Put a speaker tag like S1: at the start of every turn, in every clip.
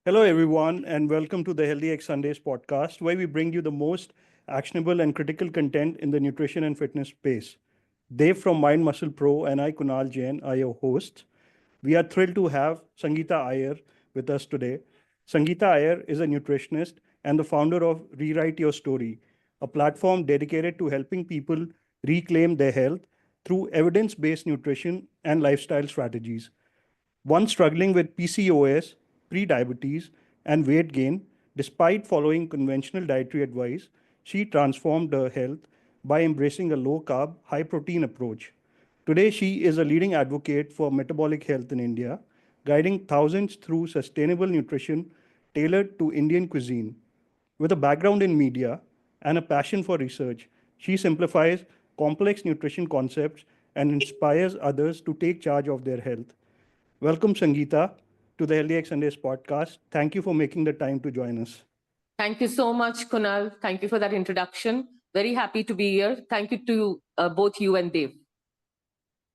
S1: Hello, everyone, and welcome to the Healthy X Sundays podcast, where we bring you the most actionable and critical content in the nutrition and fitness space. Dave from Mind Muscle Pro and I, Kunal Jain, are your hosts. We are thrilled to have Sangeeta Iyer with us today. Sangeeta Iyer is a nutritionist and the founder of Rewrite Your Story, a platform dedicated to helping people reclaim their health through evidence based nutrition and lifestyle strategies. Once struggling with PCOS, prediabetes, and weight gain, despite following conventional dietary advice, she transformed her health by embracing a low carb, high protein approach. Today, she is a leading advocate for metabolic health in India, guiding thousands through sustainable nutrition tailored to Indian cuisine. With a background in media and a passion for research, she simplifies complex nutrition concepts and inspires others to take charge of their health. Welcome, Sangeeta, to the Healthy X Sundays podcast. Thank you for making the time to join us.
S2: Thank you so much, Kunal. Thank you for that introduction. Very happy to be here. Thank you to both you and Dave.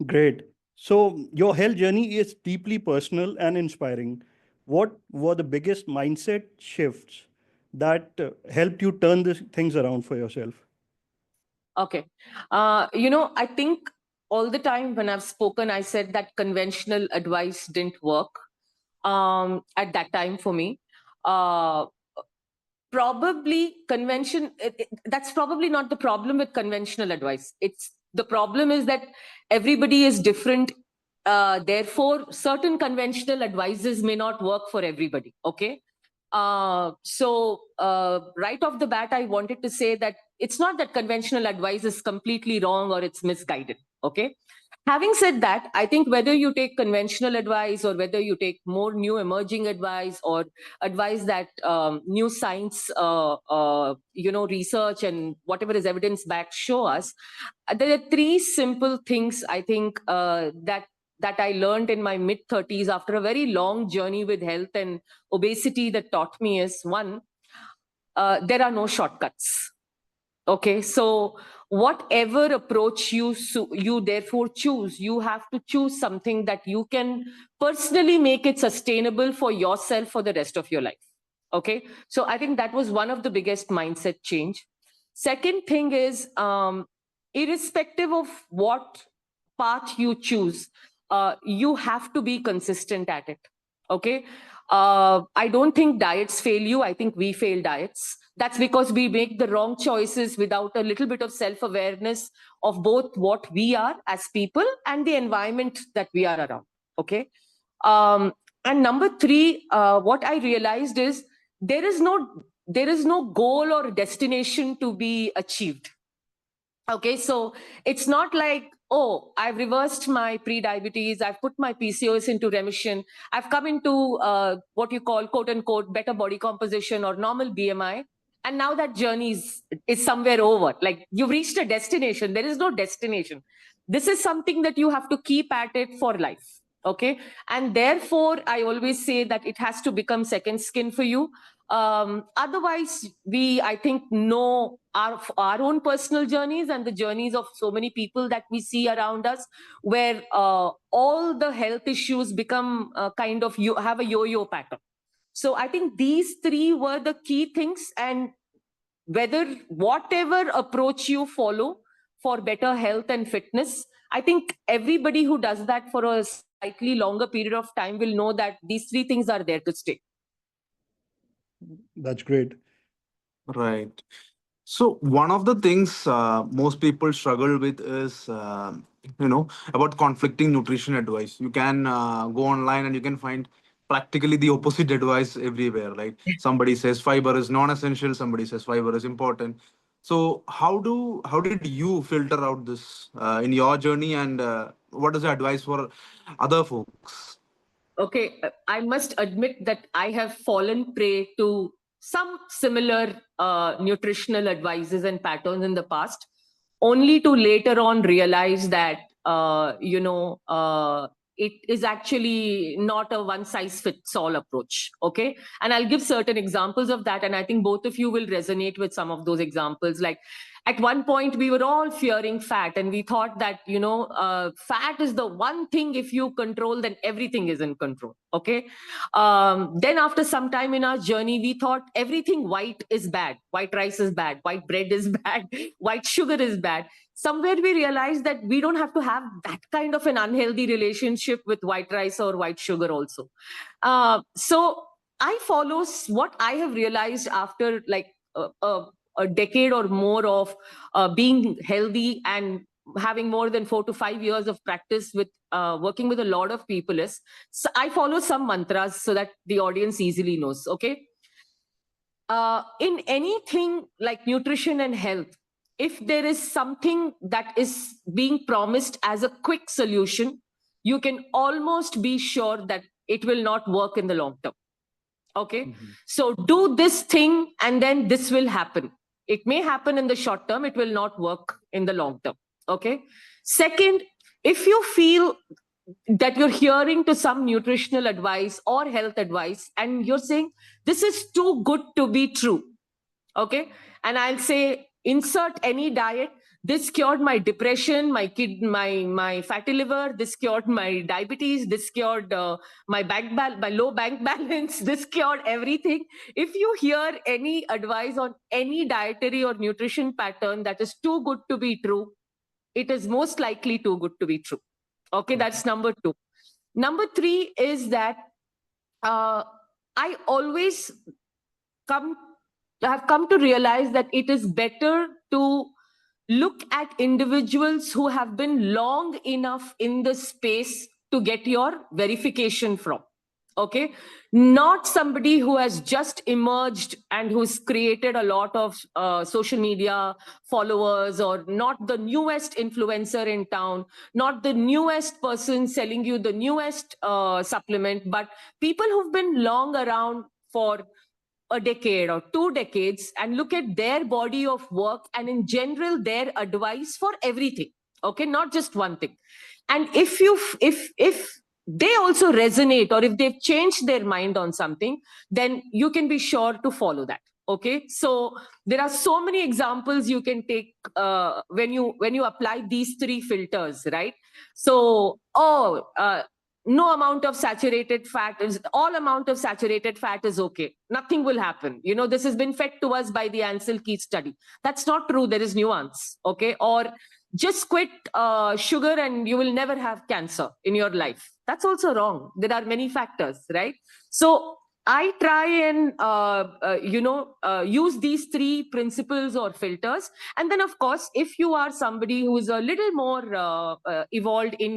S1: Great. So, your health journey is deeply personal and inspiring. What were the biggest mindset shifts that helped you turn these things around for yourself?
S2: Okay. I think all the time when I've spoken, I said that conventional advice didn't work at that time for me. Probably that's probably not the problem with conventional advice. It's the problem is that everybody is different. Therefore, certain conventional advices may not work for everybody. Okay. Right off the bat, I wanted to say that it's not that conventional advice is completely wrong or it's misguided. Okay. Having said that, I think whether you take conventional advice or whether you take more new emerging advice or advice that new science, research and whatever is evidence backed show us, there are three simple things I think that I learned in my mid 30s after a very long journey with health and obesity that taught me is one, there are no shortcuts. Okay, so whatever approach you therefore choose, you have to choose something that you can personally make it sustainable for yourself for the rest of your life. Okay, so I think that was one of the biggest mindset change. Second thing is, irrespective of what path you choose, you have to be consistent at it. Okay, I don't think diets fail you. I think we fail diets. That's because we make the wrong choices without a little bit of self-awareness of both what we are as people and the environment that we are around. Okay. And number three, what I realized is there is no goal or destination to be achieved. Okay, so it's not like, oh, I've reversed my pre-diabetes, I've put my PCOS into remission, I've come into what you call quote unquote better body composition or normal BMI, and now that journey is somewhere over. Like you've reached a destination. There is no destination. This is something that you have to keep at it for life. Okay, and therefore I always say that it has to become second skin for you. Otherwise, I think, know our own personal journeys and the journeys of so many people that we see around us, where all the health issues become kind of, you have a yo-yo pattern. So I think these three were the key things, and whatever approach you follow for better health and fitness, I think everybody who does that for a slightly longer period of time will know that these three things are there to stay.
S1: That's great.
S3: Right. So one of the things most people struggle with is, about conflicting nutrition advice. You can go online and you can find practically the opposite advice everywhere. Like somebody says fiber is non-essential, somebody says fiber is important. So how did you filter out this in your journey, and what is the advice for other folks?
S2: Okay, I must admit that I have fallen prey to some similar nutritional advices and patterns in the past, only to later on realize that it is actually not a one size fits all approach. Okay. And I'll give certain examples of that. And I think both of you will resonate with some of those examples. Like at one point, we were all fearing fat, and we thought that, fat is the one thing, if you control, then everything is in control. Okay. Then after some time in our journey, we thought everything white is bad. White rice is bad. White bread is bad. White sugar is bad. Somewhere we realized that we don't have to have that kind of an unhealthy relationship with white rice or white sugar also. So I follow what I have realized after like a decade or more of being healthy and having more than 4 to 5 years of practice with working with a lot of people is, so I follow some mantras so that the audience easily knows. Okay. In anything like nutrition and health, if there is something that is being promised as a quick solution, you can almost be sure that it will not work in the long term. Okay. So do this thing and then this will happen. It may happen in the short term, it will not work in the long term. Okay. Second, if you feel that you're hearing to some nutritional advice or health advice and you're saying, this is too good to be true. Okay. And I'll say, insert any diet. This cured my depression, my fatty liver. This cured my diabetes. This cured my low bank balance. This cured everything. If you hear any advice on any dietary or nutrition pattern that is too good to be true, it is most likely too good to be true. Okay, that's number 2. Number 3 is that I always have come to realize that it is better to look at individuals who have been long enough in the space to get your verification from. Okay. Not somebody who has just emerged and who's created a lot of social media followers, or not the newest influencer in town, not the newest person selling you the newest supplement, but people who've been long around for a decade or 2 decades, and look at their body of work and in general their advice for everything. Okay, not just one thing. And if they also resonate, or if they've changed their mind on something, then you can be sure to follow that. Okay, so there are so many examples you can take when you apply these 3 filters, right? So no amount of saturated fat is, all amount of saturated fat is okay. Nothing will happen. This has been fed to us by the Ansel Keys study. That's not true. There is nuance. Okay. Or just quit sugar and you will never have cancer in your life. That's also wrong. There are many factors, right? So I try and, use these 3 principles or filters. And then, of course, if you are somebody who is a little more evolved in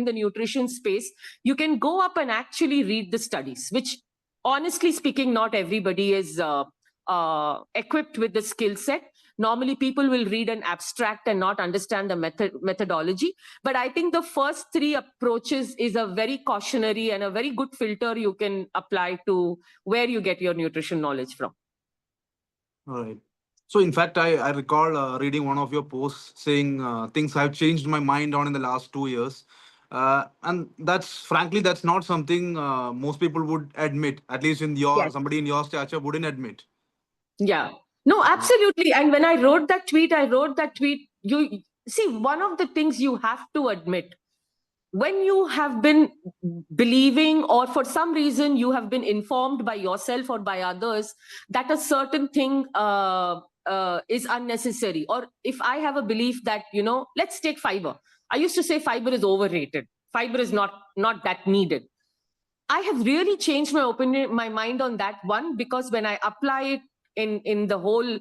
S2: the nutrition space, you can go up and actually read the studies, which honestly speaking, not everybody is equipped with the skill set. Normally, people will read an abstract and not understand the methodology. But I think the first 3 approaches is a very cautionary and a very good filter you can apply to where you get your nutrition knowledge from.
S3: All right. So, in fact, I recall reading one of your posts saying things have changed my mind on in the last 2 years. And that's not something most people would admit, at least somebody in your stature wouldn't admit.
S2: Yeah. No, absolutely. And when I wrote that tweet, you see, one of the things you have to admit, when you have been believing, or for some reason you have been informed by yourself or by others that a certain thing is unnecessary, or if I have a belief that, let's take fiber. I used to say fiber is overrated. Fiber is not that needed. I have really changed my mind on that one, because when I apply it in the whole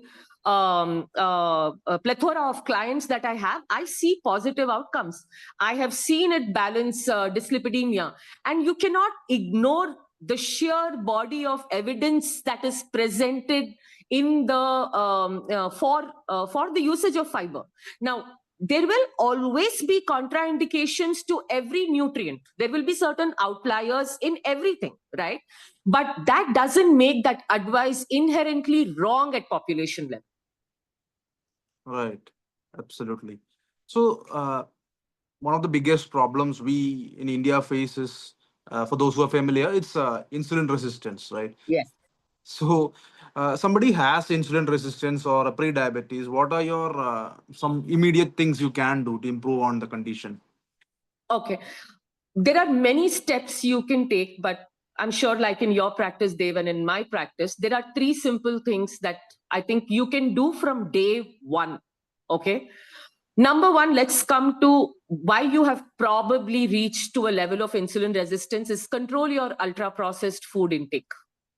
S2: plethora of clients that I have, I see positive outcomes. I have seen it balance dyslipidemia, and you cannot ignore the sheer body of evidence that is presented in the for the usage of fiber. Now, there will always be contraindications to every nutrient. There will be certain outliers in everything, right? But that doesn't make that advice inherently wrong at population level.
S3: Right. Absolutely. So, one of the biggest problems we in India face is, for those who are familiar, it's insulin resistance, right?
S2: Yes.
S3: So, somebody has insulin resistance or a pre-diabetes. What are your some immediate things you can do to improve on the condition?
S2: Okay. There are many steps you can take, but I'm sure, like in your practice, Dave, and in my practice, there are three simple things that I think you can do from day one. Okay. Number one, let's come to why you have probably reached to a level of insulin resistance is control your ultra processed food intake.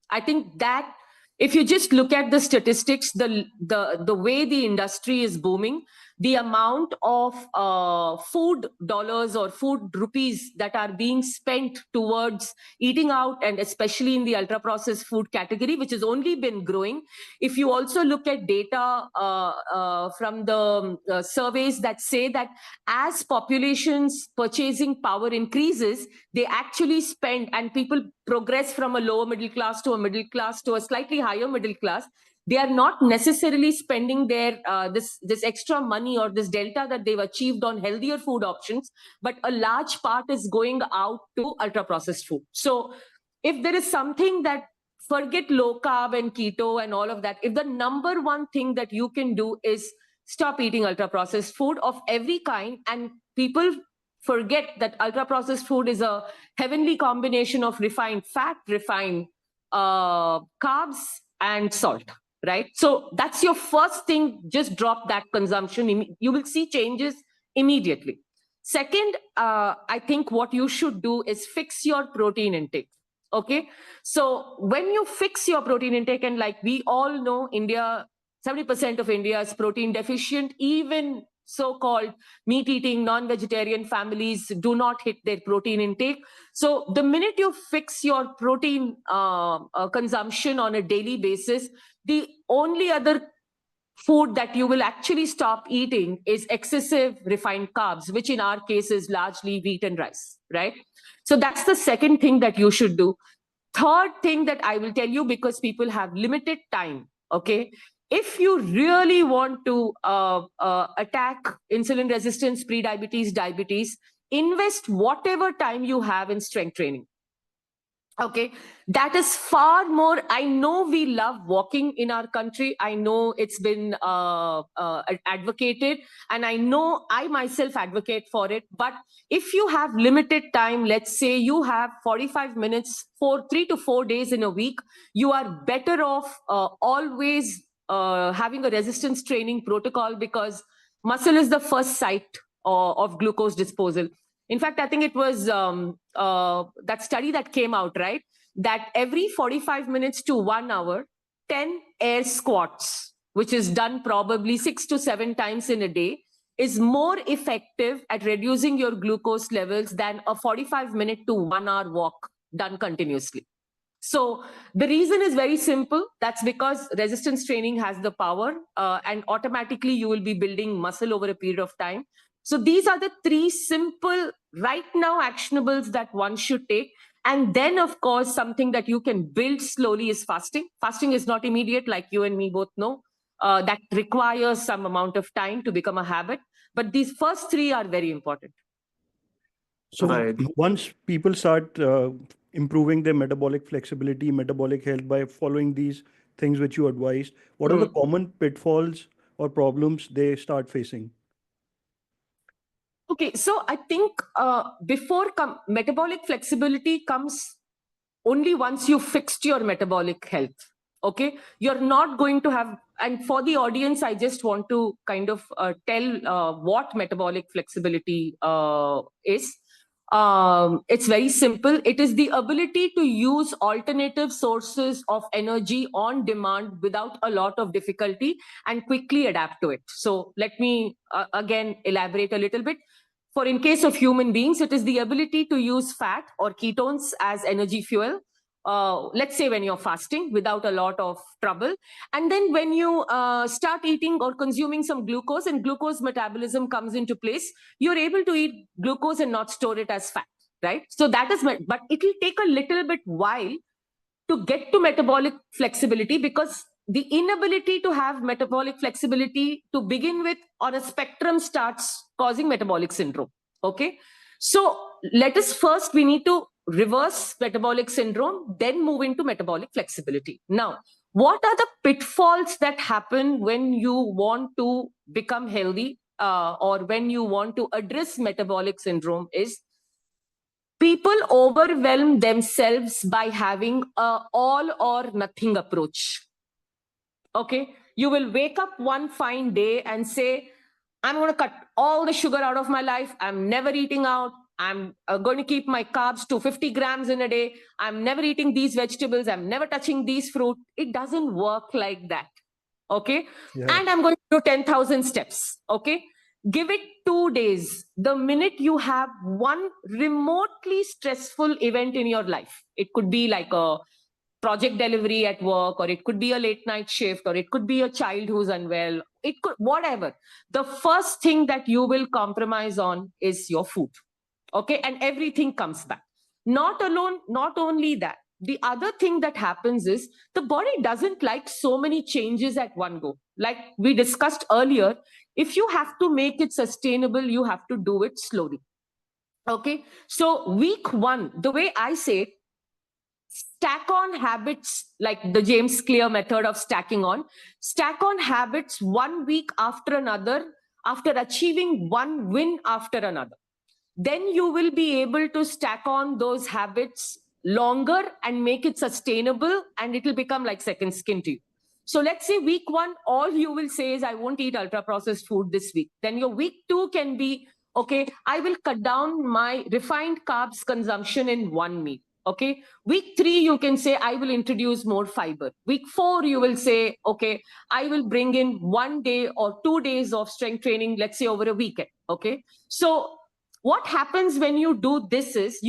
S2: I think that if you just look at the statistics, the way the industry is booming, the amount of food dollars or food rupees that are being spent towards eating out, and especially in the ultra processed food category, which has only been growing. If you also look at data from the surveys that say that as population's purchasing power increases, they actually spend, and people progress from a lower middle class to a middle class to a slightly higher middle class, they are not necessarily spending their this extra money or this delta that they've achieved on healthier food options, but a large part is going out to ultra processed food. So if there is something that, forget low carb and keto and all of that, if the number one thing that you can do is stop eating ultra processed food of every kind, and people forget that ultra processed food is a heavenly combination of refined fat, refined carbs, and salt, right? So that's your first thing. Just drop that consumption. You will see changes immediately. Second, I think what you should do is fix your protein intake. Okay. So when you fix your protein intake, and like we all know, India, 70% of India is protein deficient. Even so-called meat-eating, non-vegetarian families do not hit their protein intake. So the minute you fix your protein consumption on a daily basis, the only other food that you will actually stop eating is excessive refined carbs, which in our case is largely wheat and rice, right? So that's the second thing that you should do. Third thing that I will tell you, because people have limited time, okay? If you really want to attack insulin resistance, pre-diabetes, diabetes, invest whatever time you have in strength training. Okay, that is far more. I know we love walking in our country. I know it's been advocated, and I know I myself advocate for it. But if you have limited time, let's say you have 45 minutes for 3 to 4 days in a week, you are better off always having a resistance training protocol, because muscle is the first site of glucose disposal. In fact, I think it was that study that came out, right? That every 45 minutes to 1 hour, 10 air squats, which is done probably 6 to 7 times in a day, is more effective at reducing your glucose levels than a 45-minute to 1 hour walk done continuously. So the reason is very simple. That's because resistance training has the power, and automatically you will be building muscle over a period of time. So these are the three simple, right now, actionables that one should take. And then, of course, something that you can build slowly is fasting. Fasting is not immediate, like you and me both know. That requires some amount of time to become a habit. But these first three are very important.
S1: So
S3: Right.
S1: once people start improving their metabolic flexibility, metabolic health by following these things which you advised, what are the common pitfalls or problems they start facing?
S2: Okay, so I think before metabolic flexibility comes only once you fixed your metabolic health. Okay, you're not going to have, and for the audience, I just want to kind of tell what metabolic flexibility is. It's very simple. It is the ability to use alternative sources of energy on demand without a lot of difficulty and quickly adapt to it. So let me again elaborate a little bit. For in case of human beings, it is the ability to use fat or ketones as energy fuel. Let's say when you're fasting without a lot of trouble. And then when you start eating or consuming some glucose and glucose metabolism comes into place, you're able to eat glucose and not store it as fat, right? So that is, but it will take a little bit while to get to metabolic flexibility, because the inability to have metabolic flexibility to begin with on a spectrum starts causing metabolic syndrome. Okay. So let us first, we need to reverse metabolic syndrome, then move into metabolic flexibility. Now, what are the pitfalls that happen when you want to become healthy or when you want to address metabolic syndrome is people overwhelm themselves by having a all or nothing approach. Okay. You will wake up one fine day and say, I'm going to cut all the sugar out of my life. I'm never eating out. I'm going to keep my carbs to 50 grams in a day. I'm never eating these vegetables. I'm never touching these fruit. It doesn't work like that. Okay.
S1: Yeah.
S2: And I'm going to do 10,000 steps. Okay. Give it 2 days. The minute you have one remotely stressful event in your life, it could be like a project delivery at work, or it could be a late night shift, or it could be a child who's unwell, it could, whatever. The first thing that you will compromise on is your food. Okay. And everything comes back. Not only that, the other thing that happens is the body doesn't like so many changes at one go. Like we discussed earlier, if you have to make it sustainable, you have to do it slowly. Okay. So week 1, the way I say it, stack on habits, like the James Clear method of stacking on. Stack on habits 1 week after another, after achieving one win after another. Then you will be able to stack on those habits longer and make it sustainable, and it will become like second skin to you. So let's say week 1, all you will say is, I won't eat ultra processed food this week. Then your week 2 can be, okay, I will cut down my refined carbs consumption in one meal. Okay. Week 3, you can say, I will introduce more fiber. Week 4, you will say, okay, I will bring in 1 day or 2 days of strength training, let's say over a weekend. Okay. So what happens when you do this is,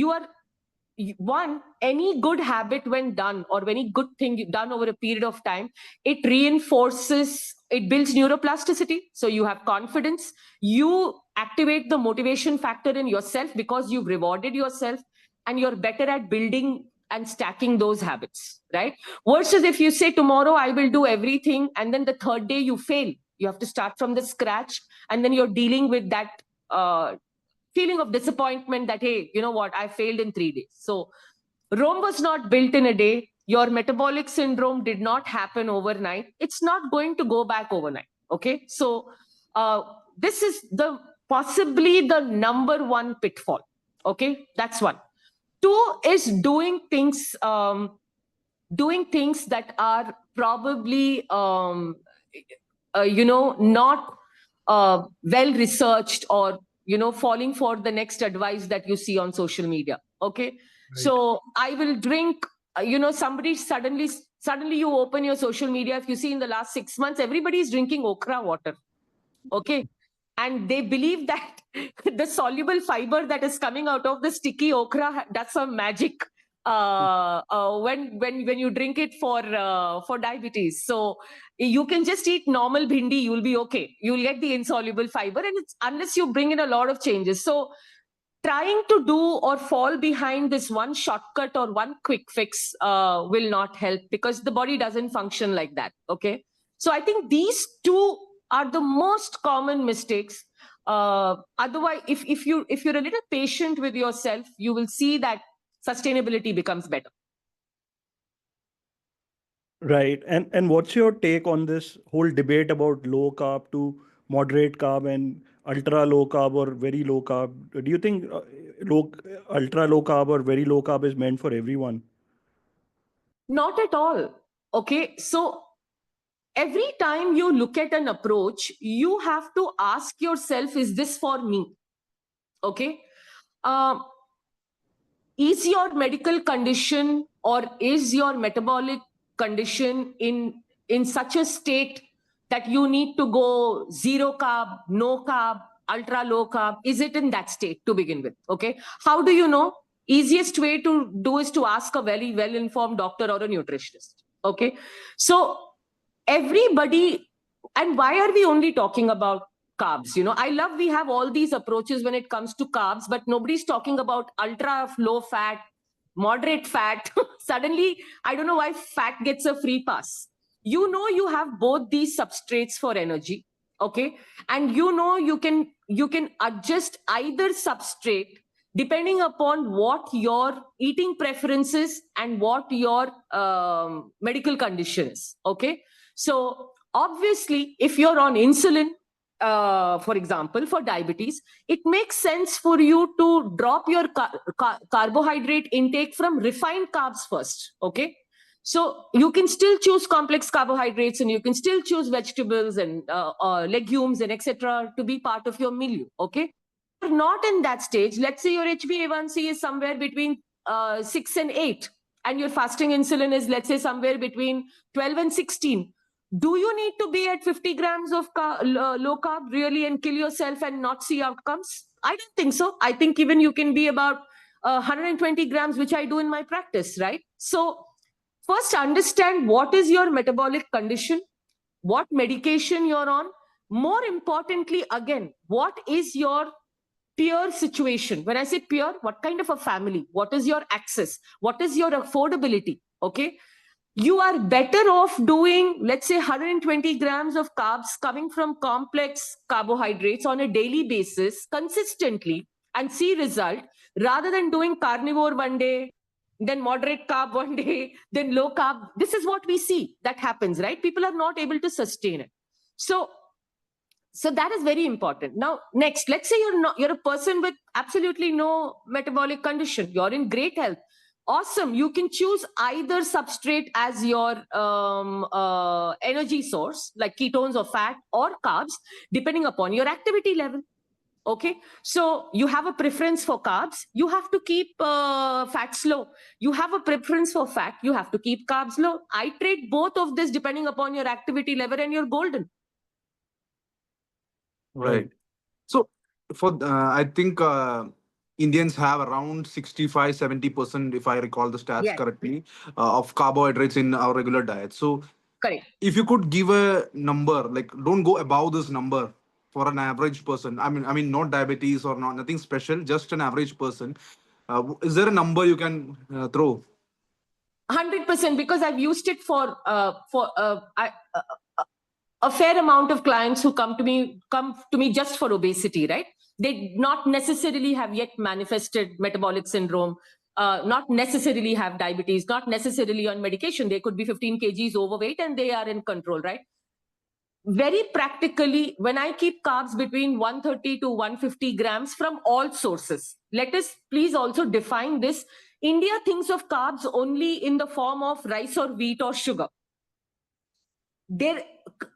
S2: any good habit when done, or any good thing you've done over a period of time, it reinforces, it builds neuroplasticity. So you have confidence, you activate the motivation factor in yourself because you've rewarded yourself, and you're better at building and stacking those habits, right? Versus if you say, tomorrow I will do everything, and then the third day you fail, you have to start from the scratch, and then you're dealing with that feeling of disappointment that, hey, you know what, I failed in 3 days. So Rome was not built in a day. Your metabolic syndrome did not happen overnight. It's not going to go back overnight. Okay. So this is the possibly the number one pitfall. Okay. That's one. 2 is doing things that are probably not well researched, or falling for the next advice that you see on social media. Okay. Right. So I will drink, somebody suddenly you open your social media, if you see in the last 6 months, everybody is drinking okra water. Okay. And they believe that the soluble fiber that is coming out of the sticky okra, that's some magic when you drink it for diabetes. So you can just eat normal bhindi, you'll be okay. You'll get the insoluble fiber, and it's unless you bring in a lot of changes. So trying to do or fall behind this one shortcut or one quick fix will not help, because the body doesn't function like that. Okay. So I think these 2 are the most common mistakes. Otherwise, if you're a little patient with yourself, you will see that sustainability becomes better.
S1: Right. And what's your take on this whole debate about low carb to moderate carb and ultra low carb or very low carb? Do you think ultra low carb or very low carb is meant for everyone?
S2: Not at all. Okay. So every time you look at an approach, you have to ask yourself, is this for me? Okay. Is your medical condition or is your metabolic condition in such a state that you need to go zero carb, no carb, ultra low carb? Is it in that state to begin with? Okay. How do you know? Easiest way to do is to ask a very well-informed doctor or a nutritionist. Okay. So everybody, and why are we only talking about carbs? I love we have all these approaches when it comes to carbs, but nobody's talking about ultra low fat, moderate fat. Suddenly, I don't know why fat gets a free pass. You have both these substrates for energy. Okay, and you can adjust either substrate depending upon what your eating preferences and what your medical condition is. Okay, so obviously if you're on insulin, for example, for diabetes, it makes sense for you to drop your carbohydrate intake from refined carbs first. Okay, so you can still choose complex carbohydrates, and you can still choose vegetables and legumes and etc. to be part of your milieu. Okay, you're not in that stage. Let's say your HbA1c is somewhere between 6 and 8, and your fasting insulin is, let's say, somewhere between 12 and 16. Do you need to be at 50 grams of low carb really and kill yourself and not see outcomes? I don't think so. I think even you can be about 120 grams, which I do in my practice, right? So first, understand what is your metabolic condition, what medication you're on. More importantly, again, what is your peer situation? When I say peer, what kind of a family? What is your access? What is your affordability? Okay. You are better off doing, let's say, 120 grams of carbs coming from complex carbohydrates on a daily basis consistently and see result, rather than doing carnivore one day, then moderate carb one day, then low carb. This is what we see that happens, right? People are not able to sustain it. So that is very important. Now, next, let's say you're a person with absolutely no metabolic condition. You're in great health. Awesome. You can choose either substrate as your energy source, like ketones or fat or carbs, depending upon your activity level. Okay, so you have a preference for carbs, you have to keep fats low. You have a preference for fat, you have to keep carbs low. Iterate both of this depending upon your activity level, and you're golden.
S3: Right. So I think Indians have around 65-70%, if I recall the stats
S2: Yes.
S3: correctly, of carbohydrates in our regular diet. So
S2: Correct.
S3: if you could give a number, like don't go above this number for an average person. I mean, not diabetes or not nothing special, just an average person. Is there a number you can throw?
S2: 100%, because I've used it for a fair amount of clients who come to me just for obesity, right? They not necessarily have yet manifested metabolic syndrome, not necessarily have diabetes, not necessarily on medication. They could be 15 kgs overweight and they are in control, right? Very practically, when I keep carbs between 130 to 150 grams from all sources, let us please also define this. India thinks of carbs only in the form of rice or wheat or sugar.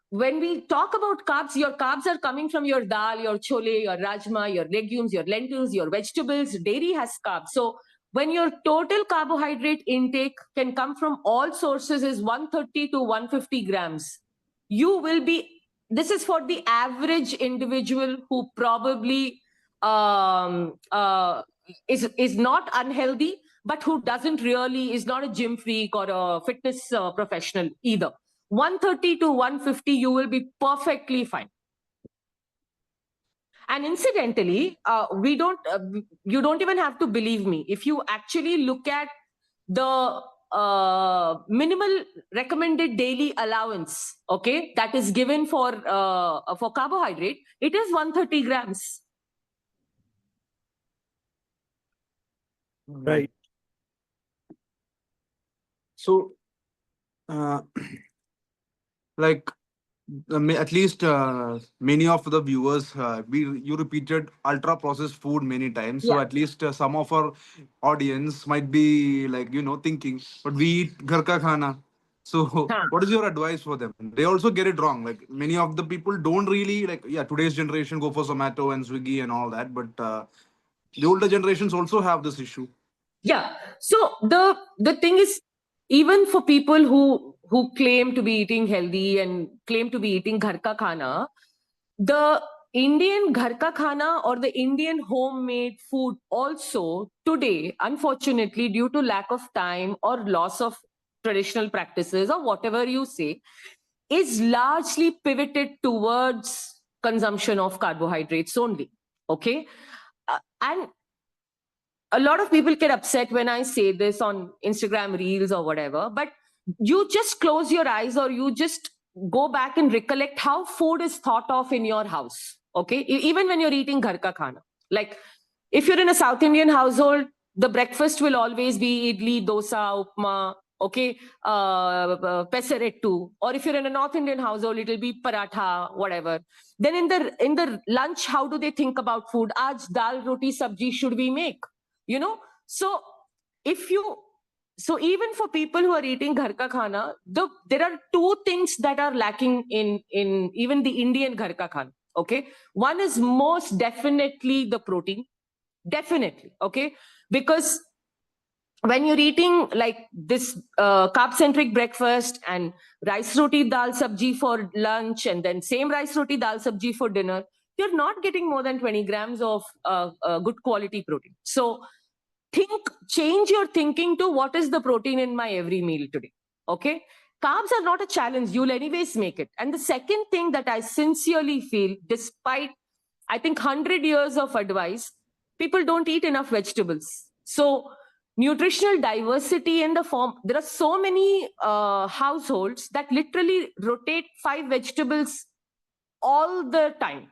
S2: When we talk about carbs, your carbs are coming from your dal, your chole, your rajma, your legumes, your lentils, your vegetables. Dairy has carbs. So when your total carbohydrate intake can come from all sources is 130 to 150 grams, you will be, this is for the average individual who probably is not unhealthy, but who doesn't really, is not a gym freak or a fitness professional either. 130 to 150, you will be perfectly fine. And incidentally, you don't even have to believe me. If you actually look at the minimal recommended daily allowance, okay, that is given for carbohydrate, it is 130 grams.
S1: Right.
S3: So, like at least many of the viewers, you repeated ultra processed food many times. So
S2: Yeah.
S3: at least some of our audience might be like thinking, but we eat ghar ka khana. So
S2: Huh.
S3: what is your advice for them? They also get it wrong. Like many of the people don't really like. Yeah, today's generation go for Zomato and Swiggy and all that, but the older generations also have this issue.
S2: Yeah. So the thing is, even for people who claim to be eating healthy and claim to be eating ghar ka khana, the Indian ghar ka khana or the Indian homemade food also today, unfortunately, due to lack of time or loss of traditional practices or whatever you say, is largely pivoted towards consumption of carbohydrates only. Okay. And a lot of people get upset when I say this on Instagram Reels or whatever, but you just close your eyes or you just go back and recollect how food is thought of in your house. Okay, even when you're eating ghar ka khana, like if you're in a South Indian household, the breakfast will always be idli, dosa, upma, okay, pesarettu. Or if you're in a North Indian household, it'll be paratha, whatever. Then in the lunch, how do they think about food? Aaj dal, roti, sabji should we make? You know, so if you so even for people who are eating ghar ka khana, there are two things that are lacking in even the Indian ghar ka khana. Okay, one is most definitely the protein. Definitely, okay? Because when you're eating like this carb-centric breakfast and rice roti dal sabji for lunch and then same rice roti dal sabji for dinner, you're not getting more than 20 grams of good quality protein. So change your thinking to what is the protein in my every meal today, okay? Carbs are not a challenge. You'll anyways make it. And the second thing that I sincerely feel, despite I think 100 years of advice, people don't eat enough vegetables. So nutritional diversity in the form, there are so many households that literally rotate 5 vegetables all the time.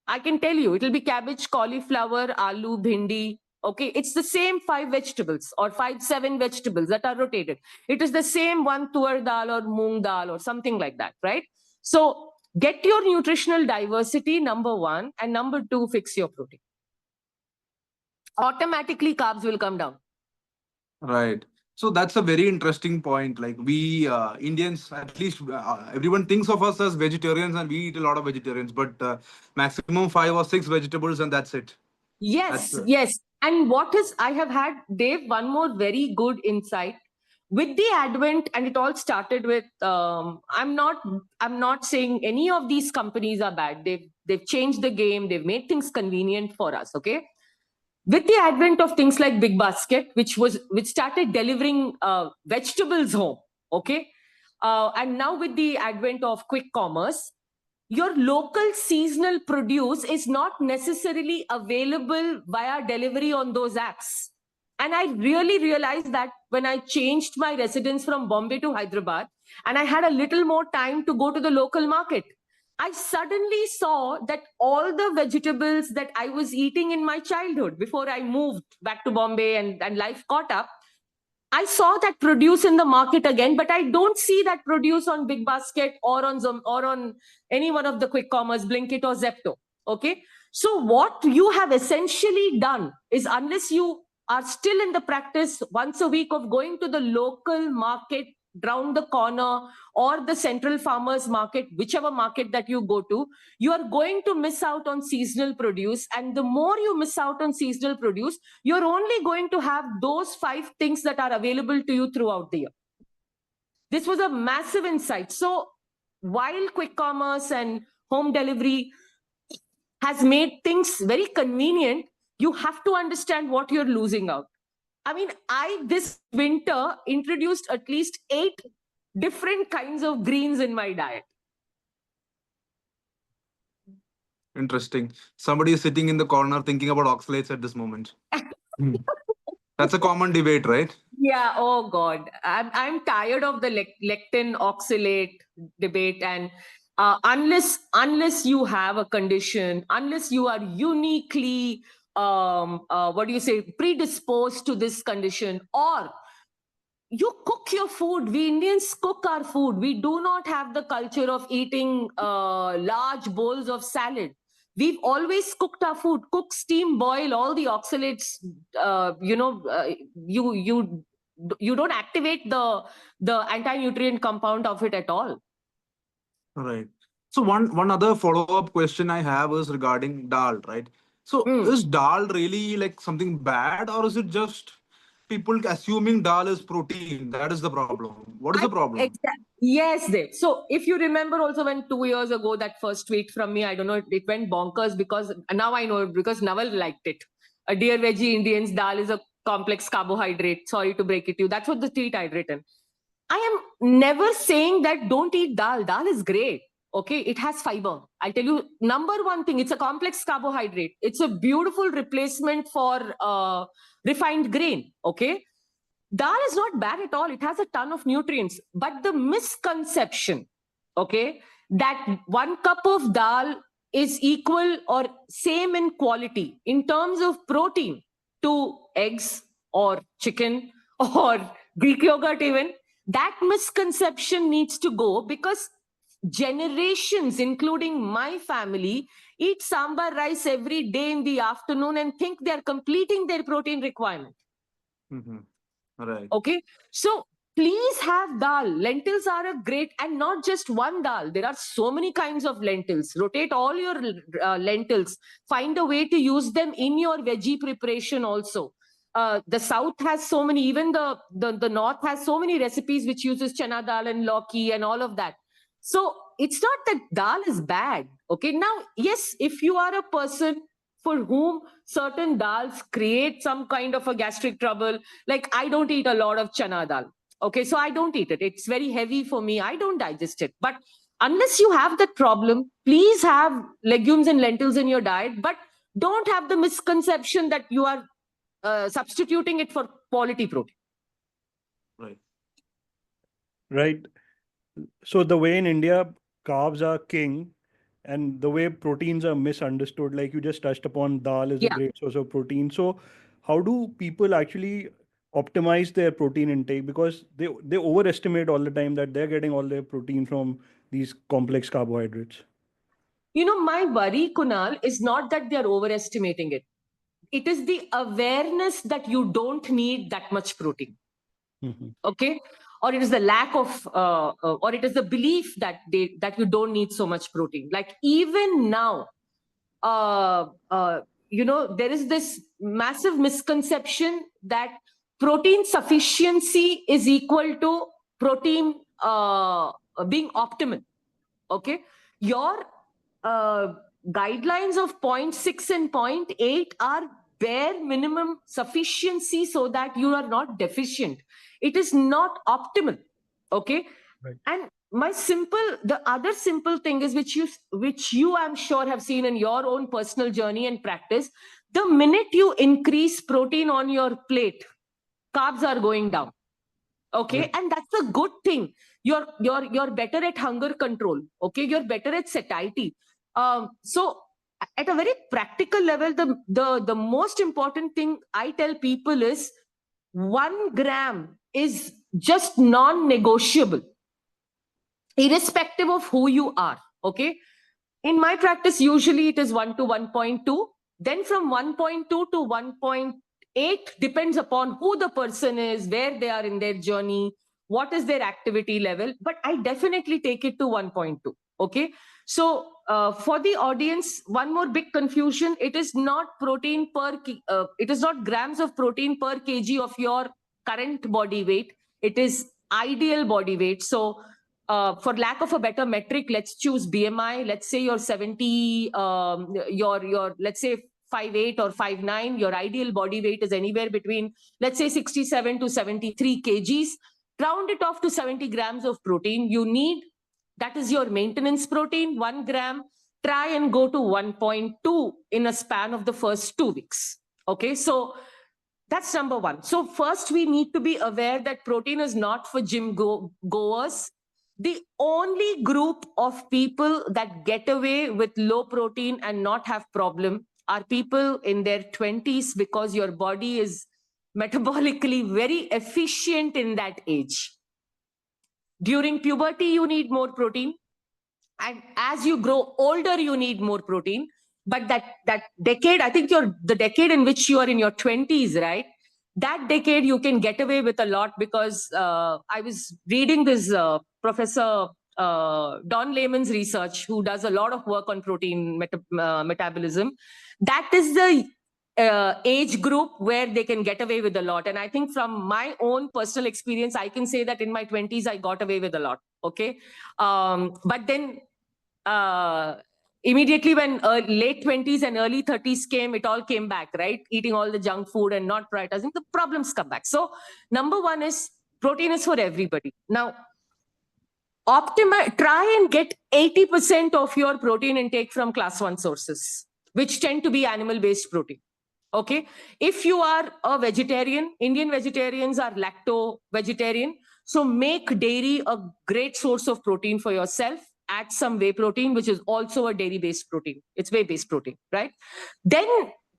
S2: I can tell you, it'll be cabbage, cauliflower, aloo, bhindi. Okay, it's the same 5 vegetables or 5-7 vegetables that are rotated. It is the same one tur dal or moong dal or something like that, right? So get your nutritional diversity, number one, and number two, fix your protein. Automatically, carbs will come down.
S3: Right. So that's a very interesting point. Like we Indians, at least everyone thinks of us as vegetarians, and we eat a lot of vegetarians, but maximum 5 or 6 vegetables, and that's it.
S2: Yes,
S3: That's
S2: yes. And I have had, Dave, one more very good insight. With the advent, and it all started with, I'm not saying any of these companies are bad. They've changed the game. They've made things convenient for us. Okay. With the advent of things like Big Basket, which started delivering vegetables home. Okay. And now with the advent of quick commerce, your local seasonal produce is not necessarily available via delivery on those apps. And I really realized that when I changed my residence from Bombay to Hyderabad and I had a little more time to go to the local market, I suddenly saw that all the vegetables that I was eating in my childhood before I moved back to Bombay and life caught up, I saw that produce in the market again, but I don't see that produce on Big Basket or on Zoom or on any one of the quick commerce, Blinkit or Zepto. Okay. So what you have essentially done is, unless you are still in the practice once a week of going to the local market round the corner or the central farmers market, whichever market that you go to, you are going to miss out on seasonal produce. And the more you miss out on seasonal produce, you're only going to have those 5 things that are available to you throughout the year. This was a massive insight. So while quick commerce and home delivery has made things very convenient, you have to understand what you're losing out. I mean, this winter introduced at least 8 different kinds of greens in my diet.
S3: interesting. Somebody is sitting in the corner thinking about oxalates at this moment. Hmm. That's a common debate, right?
S2: Yeah. Oh God, I'm tired of the lectin oxalate debate, and unless you have a condition, unless you are uniquely predisposed to this condition, or you cook your food. We Indians cook our food. We do not have the culture of eating large bowls of salad. We've always cooked our food, cook, steam, boil, all the oxalates. You don't activate the anti-nutrient compound of it at all.
S3: Right. So one other follow-up question I have is regarding dal, right? So is dal really like something bad, or is it just people assuming dal is protein? That is the problem. What is the problem?
S2: Exactly. Yes, Dave. So if you remember also when 2 years ago, that first tweet from me, I don't know, it went bonkers because now I know it because Naval liked it. Dear veggie Indians, dal is a complex carbohydrate. Sorry to break it to you. That's what the tweet I'd written. I am never saying that don't eat dal. Dal is great. Okay, it has fiber. I'll tell you, number one thing, it's a complex carbohydrate. It's a beautiful replacement for refined grain. Okay. Dal is not bad at all. It has a ton of nutrients. But the misconception okay, that 1 cup of dal is equal or same in quality in terms of protein to eggs or chicken or Greek yogurt even. That misconception needs to go, because generations, including my family, eat sambar rice every day in the afternoon and think they're completing their protein requirement.
S3: Mm-hmm. Right.
S2: Okay, so please have dal. Lentils are a great, and not just one dal. There are so many kinds of lentils. Rotate all your lentils. Find a way to use them in your veggie preparation also. The south has so many, even the north has so many recipes which uses chana dal and lauki and all of that. So it's not that dal is bad. Okay, now, yes, if you are a person for whom certain dals create some kind of a gastric trouble, like I don't eat a lot of chana dal. Okay, so I don't eat it. It's very heavy for me. I don't digest it. But unless you have that problem, please have legumes and lentils in your diet, but don't have the misconception that you are substituting it for quality protein.
S3: Right.
S1: Right. So the way in India carbs are king, and the way proteins are misunderstood, like you just touched upon, dal is a
S2: Yeah.
S1: great source of protein. So how do people actually optimize their protein intake? Because they overestimate all the time that they're getting all their protein from these complex carbohydrates.
S2: You know, my worry, Kunal, is not that they're overestimating it. It is the awareness that you don't need that much protein.
S1: Mhm.
S2: Okay, or it is the lack of or it is the belief that you don't need so much protein. Like even now, there is this massive misconception that protein sufficiency is equal to protein being optimal. Okay, your guidelines of 0.6 and 0.8 are bare minimum sufficiency so that you are not deficient. It is not optimal. Okay,
S1: Right.
S2: and the other simple thing is, which you I'm sure have seen in your own personal journey and practice. The minute you increase protein on your plate, carbs are going down. Okay,
S1: Right.
S2: and that's a good thing. You're better at hunger control. Okay, you're better at satiety. So at a very practical level, the most important thing I tell people is 1 gram is just non-negotiable, irrespective of who you are. Okay, in my practice, usually it is 1 to 1.2. Then from 1.2 to 1.8 depends upon who the person is, where they are in their journey, what is their activity level. But I definitely take it to 1.2. Okay. So for the audience, one more big confusion: it is not protein it is not grams of protein per kg of your current body weight. It is ideal body weight. So for lack of a better metric, let's choose BMI. Let's say you're 70, your let's say 5'8" or 5'9". Your ideal body weight is anywhere between, let's say, 67 to 73 kgs. Round it off to 70 grams of protein. You need, that is your maintenance protein, 1 gram. Try and go to 1.2 in a span of the first 2 weeks. Okay, so that's number one. So first, we need to be aware that protein is not for gym goers. The only group of people that get away with low protein and not have problem are people in their 20s, because your body is metabolically very efficient in that age. During puberty, you need more protein. And as you grow older, you need more protein. But that decade, I think the decade in which you are in your 20s, right? That decade you can get away with a lot, because I was reading this Professor Don Layman's research, who does a lot of work on protein metabolism. That is the age group where they can get away with a lot. And I think from my own personal experience, I can say that in my 20s, I got away with a lot. Okay. But then immediately when late 20s and early 30s came, it all came back, right? Eating all the junk food and not prioritizing, the problems come back. So number one is protein is for everybody. Now, try and get 80% of your protein intake from class 1 sources, which tend to be animal-based protein. Okay. If you are a vegetarian, Indian vegetarians are lacto-vegetarian. So make dairy a great source of protein for yourself. add some whey protein, which is also a dairy-based protein. It's whey-based protein, right? Then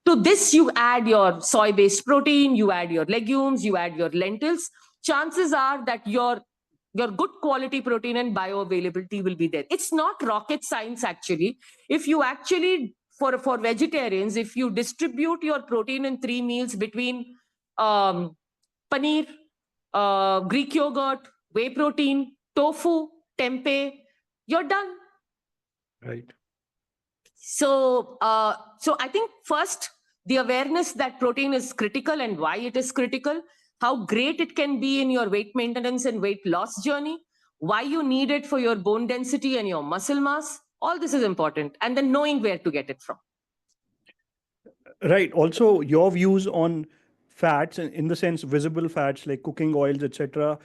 S2: to this, you add your soy-based protein, you add your legumes, you add your lentils. Chances are that your good quality protein and bioavailability will be there. It's not rocket science, actually. If you actually, for vegetarians, if you distribute your protein in 3 meals between paneer, Greek yogurt, whey protein, tofu, tempeh, you're done.
S1: Right.
S2: So I think first, the awareness that protein is critical and why it is critical, how great it can be in your weight maintenance and weight loss journey, why you need it for your bone density and your muscle mass. All this is important. And then knowing where to get it from.
S1: Right. Also, your views on fats, in the sense visible fats like cooking oils, etc.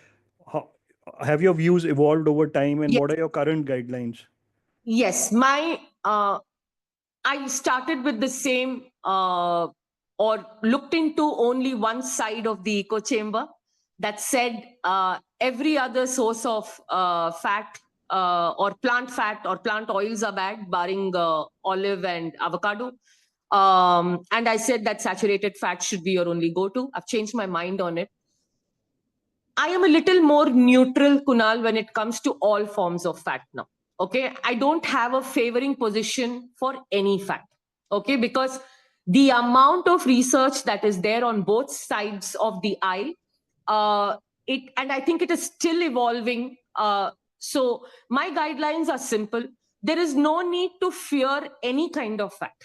S1: Have your views evolved over time, and
S2: Yeah.
S1: what are your current guidelines?
S2: Yes, I started with the same or looked into only one side of the echo chamber that said every other source of fat or plant oils are bad, barring olive and avocado. And I said that saturated fat should be your only go-to. I've changed my mind on it. I am a little more neutral, Kunal, when it comes to all forms of fat now. Okay, I don't have a favoring position for any fat. Okay, because the amount of research that is there on both sides of the aisle, and I think it is still evolving. So my guidelines are simple. There is no need to fear any kind of fat.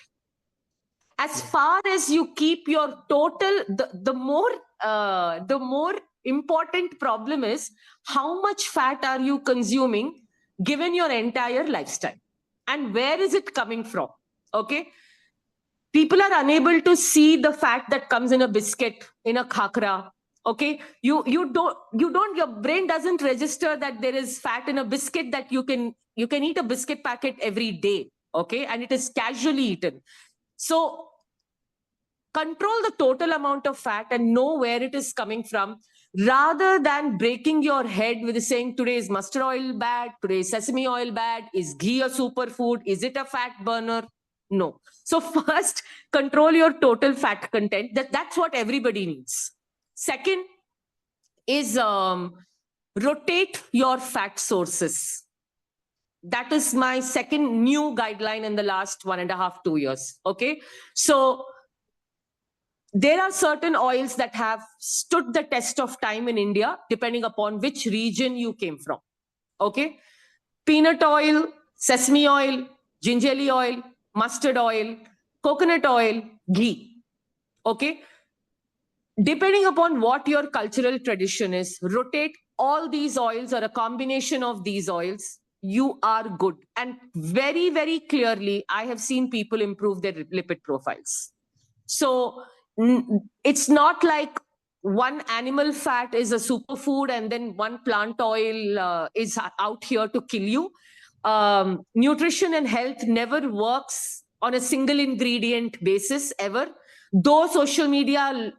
S2: As far as you keep your total, the more important problem is how much fat are you consuming given your entire lifestyle, and where is it coming from? Okay, people are unable to see the fat that comes in a biscuit, in a khakra. Okay, you don't your brain doesn't register that there is fat in a biscuit, that you can eat a biscuit packet every day. Okay, and it is casually eaten. So control the total amount of fat and know where it is coming from, rather than breaking your head with saying today is mustard oil bad, today is sesame oil bad, is ghee a superfood, is it a fat burner? No. So first, control your total fat content. That's what everybody needs. Second is rotate your fat sources. That is my second new guideline in the last 1.5, 2 years. Okay, so there are certain oils that have stood the test of time in India, depending upon which region you came from. Okay, peanut oil, sesame oil, gingerly oil, mustard oil, coconut oil, ghee. Okay, depending upon what your cultural tradition is, rotate all these oils or a combination of these oils. You are good. And very, very clearly, I have seen people improve their lipid profiles. So it's not like one animal fat is a superfood and then one plant oil is out here to kill you. Nutrition and health never works on a single ingredient basis ever, though social media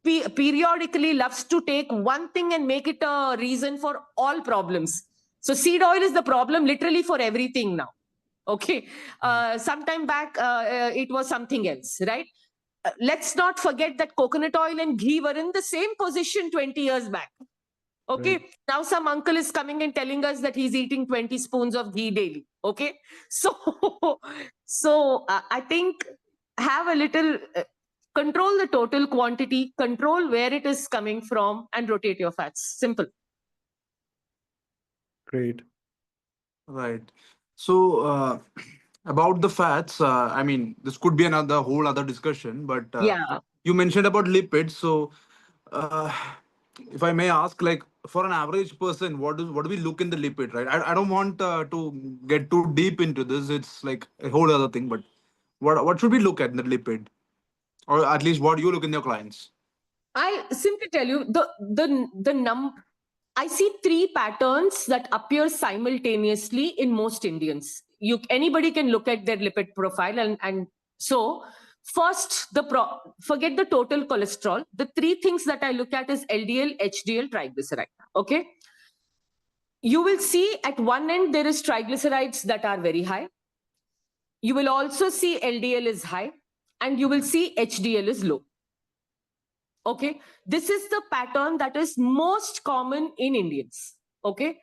S2: periodically loves to take one thing and make it a reason for all problems. So seed oil is the problem literally for everything now. Okay, sometime back it was something else, right? Let's not forget that coconut oil and ghee were in the same position 20 years back. Okay,
S1: Right.
S2: now some uncle is coming and telling us that he's eating 20 spoons of ghee daily. Okay, so I think have a little control the total quantity, control where it is coming from, and rotate your fats. Simple.
S1: Great.
S3: Right. So, about the fats, I mean, this could be another whole other discussion, but
S2: Yeah.
S3: you mentioned about lipids. So, uh, if I may ask, like for an average person, what do we look in the lipid, right? I don't want to get too deep into this. It's like a whole other thing, but what should we look at in the lipid, or at least what you look in your clients?
S2: I simply tell you the number. I see 3 patterns that appear simultaneously in most Indians. Anybody can look at their lipid profile, and so first forget the total cholesterol. The 3 things that I look at is LDL, HDL, triglyceride. Okay, you will see at one end there is triglycerides that are very high. You will also see LDL is high, and you will see HDL is low. Okay, this is the pattern that is most common in Indians. Okay,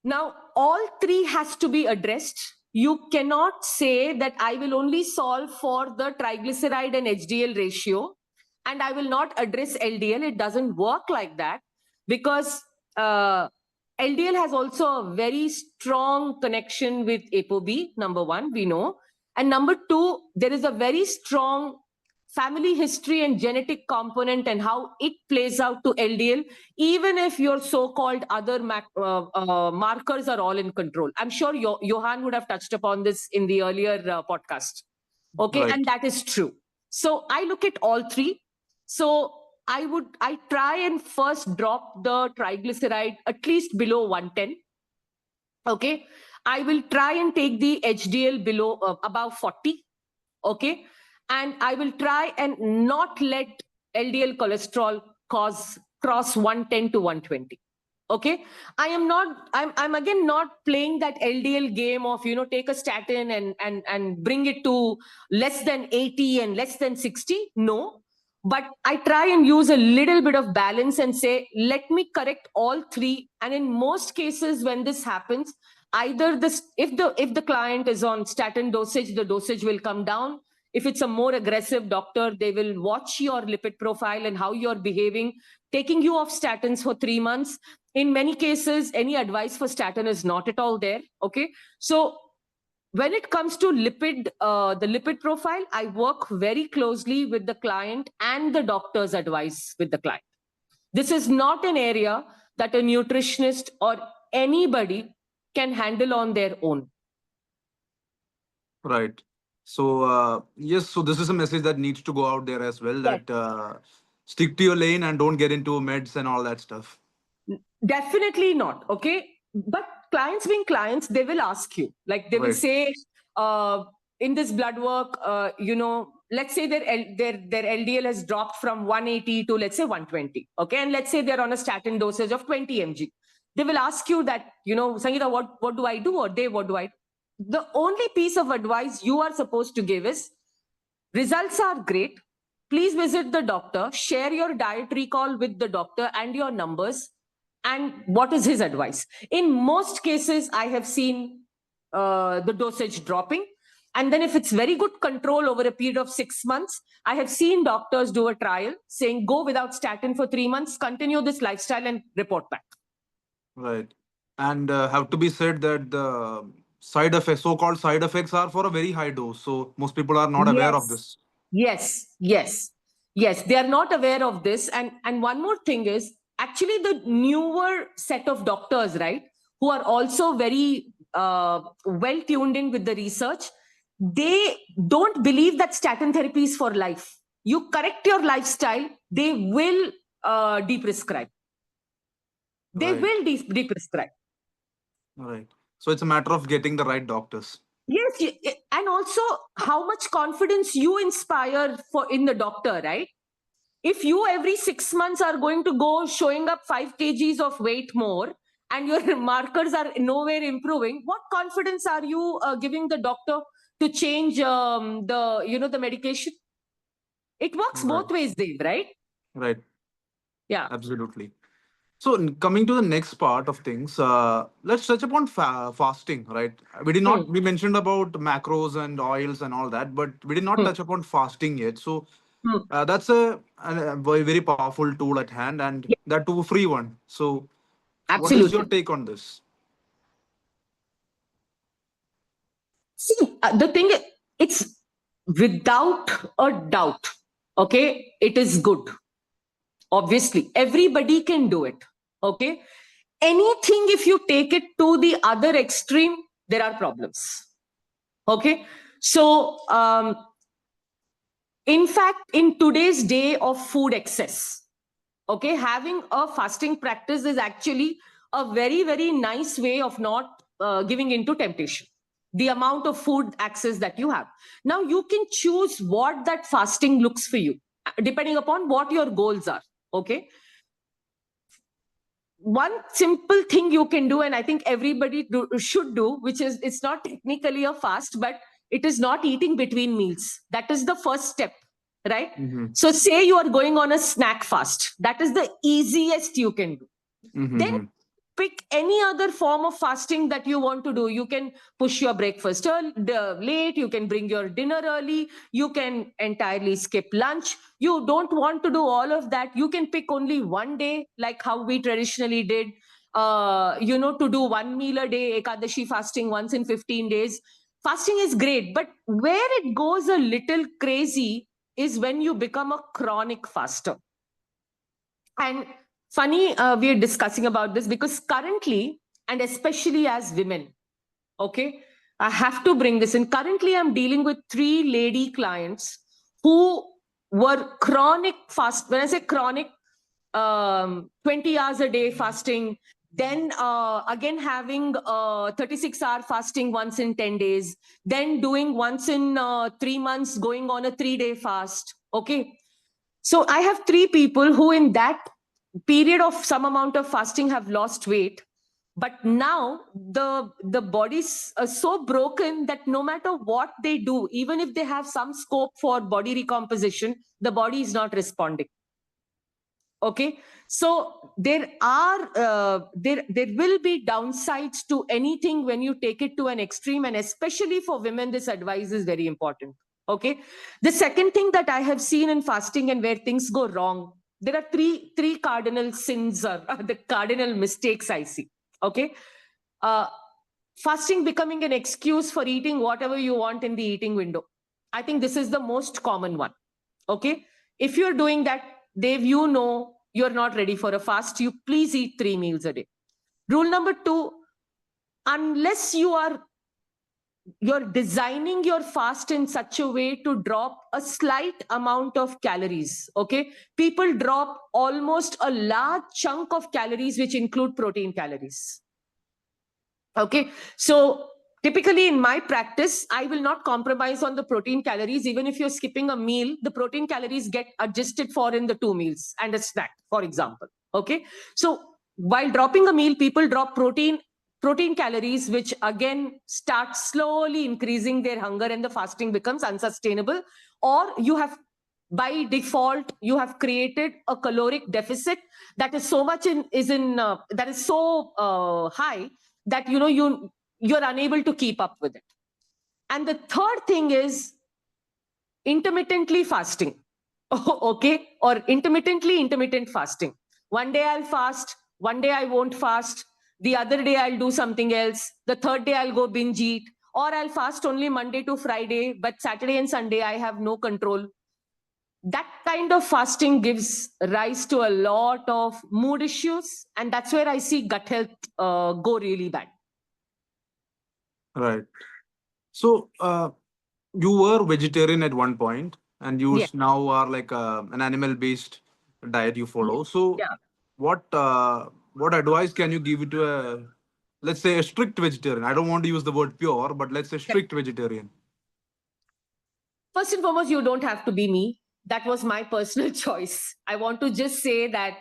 S2: now all three has to be addressed. You cannot say that I will only solve for the triglyceride and HDL ratio and I will not address LDL. It doesn't work like that, because LDL has also a very strong connection with ApoB, number one, we know. And number two, there is a very strong family history and genetic component and how it plays out to LDL, even if your so-called other markers are all in control. I'm sure Johan would have touched upon this in the earlier podcast. Okay,
S3: Right.
S2: and that is true. So I look at all three. So I try and first drop the triglyceride at least below 110. Okay, I will try and take the HDL below above 40. Okay, and I will try and not let LDL cholesterol cross 110 to 120. Okay, I'm again not playing that LDL game of, you know, take a statin and bring it to less than 80 and less than 60. No, but I try and use a little bit of balance and say, let me correct all three. And in most cases when this happens, either this, if the client is on statin dosage, the dosage will come down. If it's a more aggressive doctor, they will watch your lipid profile and how you're behaving, taking you off statins for 3 months. In many cases, any advice for statin is not at all there. Okay, so when it comes to the lipid profile, I work very closely with the client and the doctor's advice with the client. This is not an area that a nutritionist or anybody can handle on their own.
S3: Right. So yes, so this is a message that needs to go out there as well.
S2: Yes.
S3: That stick to your lane and don't get into meds and all that stuff.
S2: Definitely not. Okay, but clients being clients, they will ask you, like they will
S3: Right.
S2: say, in this blood work, you know, let's say their LDL has dropped from 180 to, let's say, 120. Okay, and let's say they're on a statin dosage of 20 mg. They will ask you that, you know, Sangeeta, what do I do? Or Dave, what do I do? The only piece of advice you are supposed to give is, results are great. Please visit the doctor, share your diet recall with the doctor and your numbers, and what is his advice. In most cases, I have seen the dosage dropping. And then if it's very good control over a period of 6 months, I have seen doctors do a trial saying, go without statin for 3 months, continue this lifestyle and report back.
S3: Right. And have to be said that the side effects, so-called side effects, are for a very high dose. So most people are not aware of this.
S2: Yes, they are not aware of this. And one more thing is, actually the newer set of doctors, right, who are also very well tuned in with the research, they don't believe that statin therapy is for life. You correct your lifestyle, they will deprescribe. They
S3: Right.
S2: will deprescribe.
S3: Right. So it's a matter of getting the right doctors.
S2: Yes, and also how much confidence you inspire in the doctor, right? If you every 6 months are going to go showing up 5 kgs of weight more and your markers are nowhere improving, what confidence are you giving the doctor to change the medication? It works both ways, Dave, right?
S3: Right.
S2: Yeah.
S3: Absolutely. So coming to the next part of things, let's touch upon fasting, right? We mentioned about macros and oils and all that, but we did not touch upon fasting yet. So that's a very, very powerful tool at hand, and
S2: Yeah,
S3: that too free one. So what is your
S2: absolutely.
S3: take on this?
S2: See, the thing is, it's without a doubt, okay, it is good. Obviously, everybody can do it. Okay. Anything, if you take it to the other extreme, there are problems. Okay. So, in fact, in today's day of food excess, okay, having a fasting practice is actually a very, very nice way of not giving into temptation. The amount of food access that you have. Now, you can choose what that fasting looks for you, depending upon what your goals are. Okay. one simple thing you can do, and I think everybody should do, which is, it's not technically a fast, but it is not eating between meals. That is the first step, right? So say you are going on a snack fast. That is the easiest you can do. Then pick any other form of fasting that you want to do. You can push your breakfast late, you can bring your dinner early, you can entirely skip lunch. You don't want to do all of that, you can pick only one day, like how we traditionally did, to do one meal a day, Ekadashi fasting once in 15 days. Fasting is great, but where it goes a little crazy is when you become a chronic faster. And funny, we are discussing about this because currently, and especially as women, okay, I have to bring this in. Currently, I'm dealing with 3 lady clients who were chronic fast. When I say chronic, 20 hours a day fasting, then again having 36-hour fasting once in 10 days, then doing once in 3 months, going on a 3-day fast. Okay. So I have 3 people who in that period of some amount of fasting have lost weight, but now the body's so broken that no matter what they do, even if they have some scope for body recomposition, the body is not responding. Okay, so there will be downsides to anything when you take it to an extreme, and especially for women, this advice is very important. Okay, the second thing that I have seen in fasting and where things go wrong, there are three cardinal sins, or the cardinal mistakes I see. Okay, fasting becoming an excuse for eating whatever you want in the eating window. I think this is the most common one. Okay, if you're doing that, Dave, you know you're not ready for a fast. You please eat 3 meals a day. Rule number 2, unless you're designing your fast in such a way to drop a slight amount of calories. Okay, people drop almost a large chunk of calories, which include protein calories. Okay, so typically in my practice, I will not compromise on the protein calories. Even if you're skipping a meal, the protein calories get adjusted for in the 2 meals and a snack, for example. Okay, so while dropping a meal, people drop protein calories, which again start slowly increasing their hunger, and the fasting becomes unsustainable. Or you have, by default, you have created a caloric deficit that is so much that is so high that you're unable to keep up with it. And the third thing is intermittently fasting. Okay, or intermittent fasting. One day I'll fast, one day I won't fast, the other day I'll do something else, the third day I'll go binge eat, or I'll fast only Monday to Friday, but Saturday and Sunday I have no control. That kind of fasting gives rise to a lot of mood issues, and that's where I see gut health go really bad.
S3: Right. So, you were vegetarian at one point, and you
S2: Yeah.
S3: now are like an animal-based diet you follow. So,
S2: Yeah.
S3: what advice can you give to a, let's say, a strict vegetarian? I don't want to use the word pure, but let's say strict vegetarian.
S2: First and foremost, you don't have to be me. That was my personal choice. I want to just say that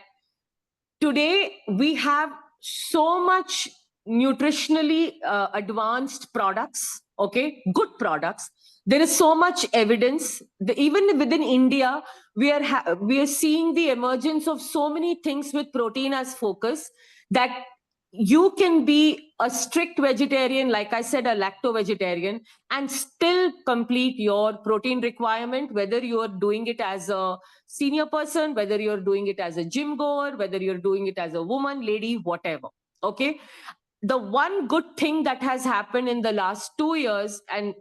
S2: today we have so much nutritionally advanced products, okay, good products. There is so much evidence. Even within India, we are seeing the emergence of so many things with protein as focus, that you can be a strict vegetarian, like I said, a lacto-vegetarian, and still complete your protein requirement, whether you are doing it as a senior person, whether you're doing it as a gym goer, whether you're doing it as a woman, lady, whatever. Okay. The one good thing that has happened in the last 2 years, and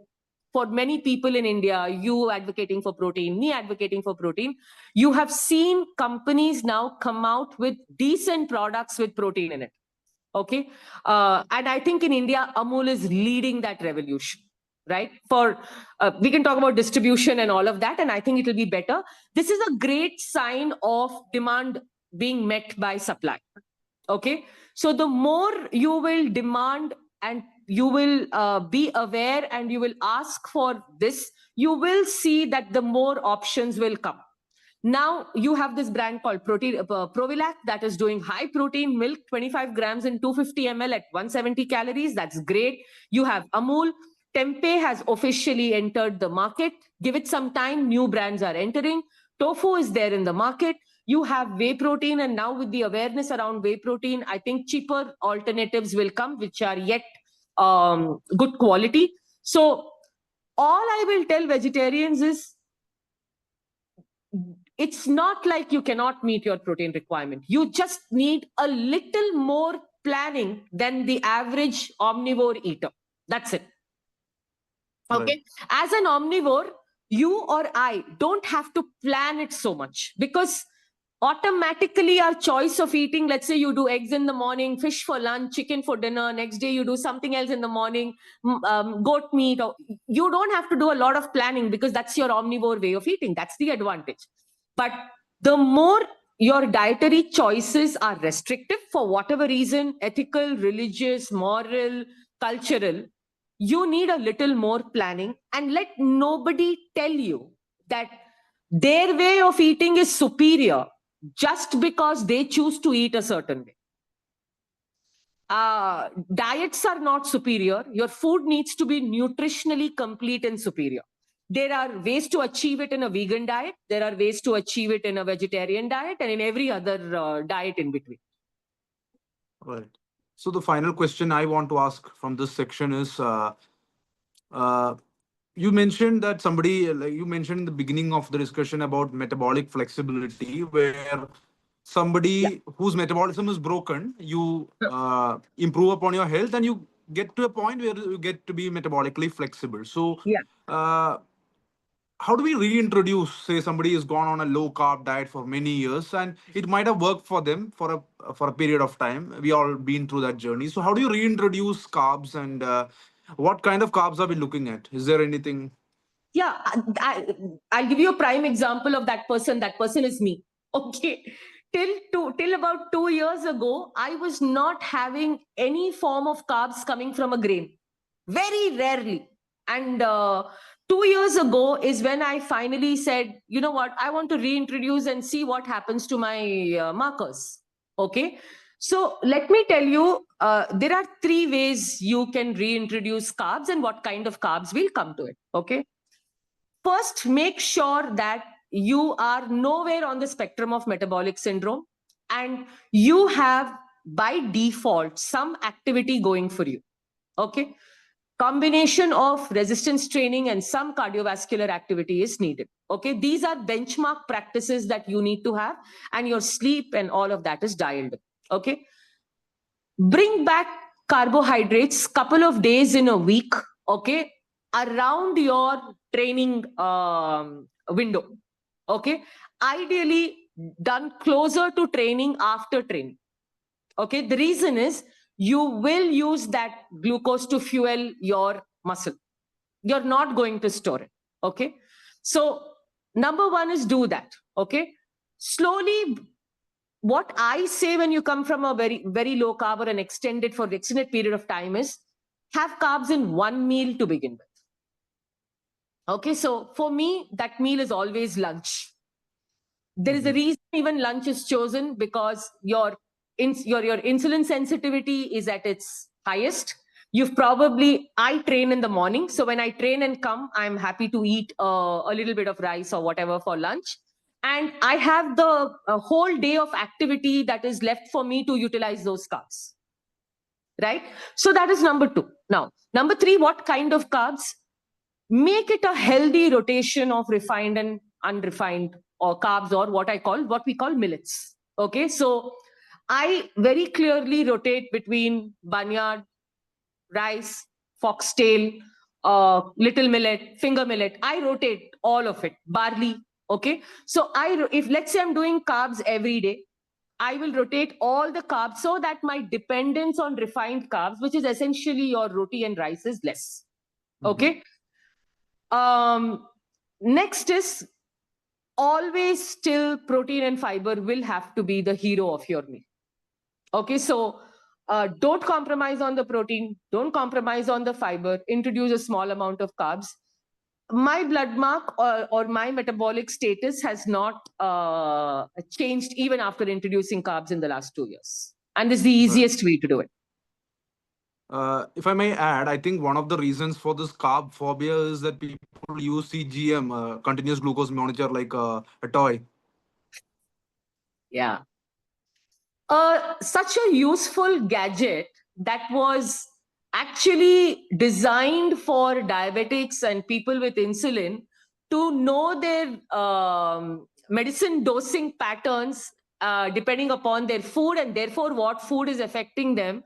S2: for many people in India, you advocating for protein, me advocating for protein, you have seen companies now come out with decent products with protein in it. Okay. And I think in India, Amul is leading that revolution, right? For we can talk about distribution and all of that, and I think it will be better. This is a great sign of demand being met by supply. Okay. So the more you will demand, and you will be aware, and you will ask for this, you will see that the more options will come. Now you have this brand called Provilac that is doing high protein milk, 25 grams in 250 ml at 170 calories. That's great. You have Amul. Tempeh has officially entered the market. Give it some time. New brands are entering. Tofu is there in the market. You have whey protein, and now with the awareness around whey protein, I think cheaper alternatives will come, which are yet good quality. So all I will tell vegetarians is, it's not like you cannot meet your protein requirement. You just need a little more planning than the average omnivore eater. That's it. Okay.
S3: Right.
S2: As an omnivore, you or I don't have to plan it so much, because automatically our choice of eating, let's say you do eggs in the morning, fish for lunch, chicken for dinner, next day you do something else in the morning, goat meat, or you don't have to do a lot of planning, because that's your omnivore way of eating. That's the advantage. But the more your dietary choices are restrictive for whatever reason, ethical, religious, moral, cultural, you need a little more planning, and let nobody tell you that their way of eating is superior just because they choose to eat a certain way. Diets are not superior. Your food needs to be nutritionally complete and superior. There are ways to achieve it in a vegan diet. There are ways to achieve it in a vegetarian diet, and in every other diet in between.
S3: Right. So the final question I want to ask from this section is, you mentioned that somebody, like you mentioned in the beginning of the discussion about metabolic flexibility, where somebody whose metabolism is broken, you improve upon your health and you get to a point where you get to be metabolically flexible. So,
S2: Yeah.
S3: how do we reintroduce, say somebody has gone on a low carb diet for many years and it might have worked for them for a period of time. We all been through that journey. So how do you reintroduce carbs, and what kind of carbs are we looking at? Is there anything?
S2: Yeah, I'll give you a prime example of that person. That person is me. Okay. Till about 2 years ago, I was not having any form of carbs coming from a grain. Very rarely. And 2 years ago is when I finally said, you know what, I want to reintroduce and see what happens to my markers. Okay. So let me tell you, there are 3 ways you can reintroduce carbs and what kind of carbs will come to it. Okay. First, make sure that you are nowhere on the spectrum of metabolic syndrome and you have by default some activity going for you. Okay. Combination of resistance training and some cardiovascular activity is needed. Okay. These are benchmark practices that you need to have, and your sleep and all of that is dialed. Okay. Bring back carbohydrates couple of days in a week. Okay. Around your training window. Okay. Ideally done closer to training, after training. Okay. The reason is you will use that glucose to fuel your muscle. You're not going to store it. Okay. So number 1 is do that. Okay. Slowly, what I say when you come from a very, very low carb or an extended period of time is have carbs in one meal to begin with. Okay, so for me, that meal is always lunch. There is a reason even lunch is chosen, because your insulin sensitivity is at its highest. I train in the morning. So when I train and come, I'm happy to eat a little bit of rice or whatever for lunch. And I have the whole day of activity that is left for me to utilize those carbs. Right? So that is number 2. Now, number 3, what kind of carbs? Make it a healthy rotation of refined and unrefined or carbs, or what we call millets. Okay. So I very clearly rotate between barnyard, rice, foxtail, little millet, finger millet. I rotate all of it, barley. Okay. So if let's say I'm doing carbs every day, I will rotate all the carbs so that my dependence on refined carbs, which is essentially your roti and rice, is less. Okay. Next is always still protein and fiber will have to be the hero of your meal. Okay, so don't compromise on the protein, don't compromise on the fiber, introduce a small amount of carbs. my blood mark or my metabolic status has not changed even after introducing carbs in the last 2 years. And this is the easiest way to do it.
S3: If I may add, I think one of the reasons for this carb phobia is that people use CGM, continuous glucose monitor, like a toy.
S2: Yeah. Such a useful gadget that was actually designed for diabetics and people with insulin to know their medicine dosing patterns depending upon their food and therefore what food is affecting them.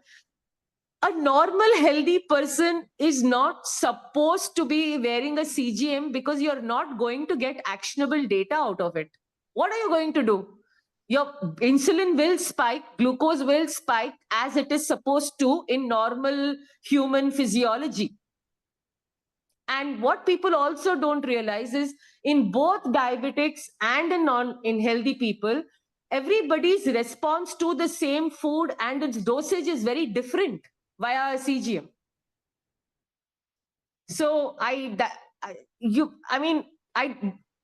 S2: A normal healthy person is not supposed to be wearing a CGM because you're not going to get actionable data out of it. What are you going to do? Your insulin will spike, glucose will spike as it is supposed to in normal human physiology. And what people also don't realize is in both diabetics and in healthy people, everybody's response to the same food and its dosage is very different via a CGM. So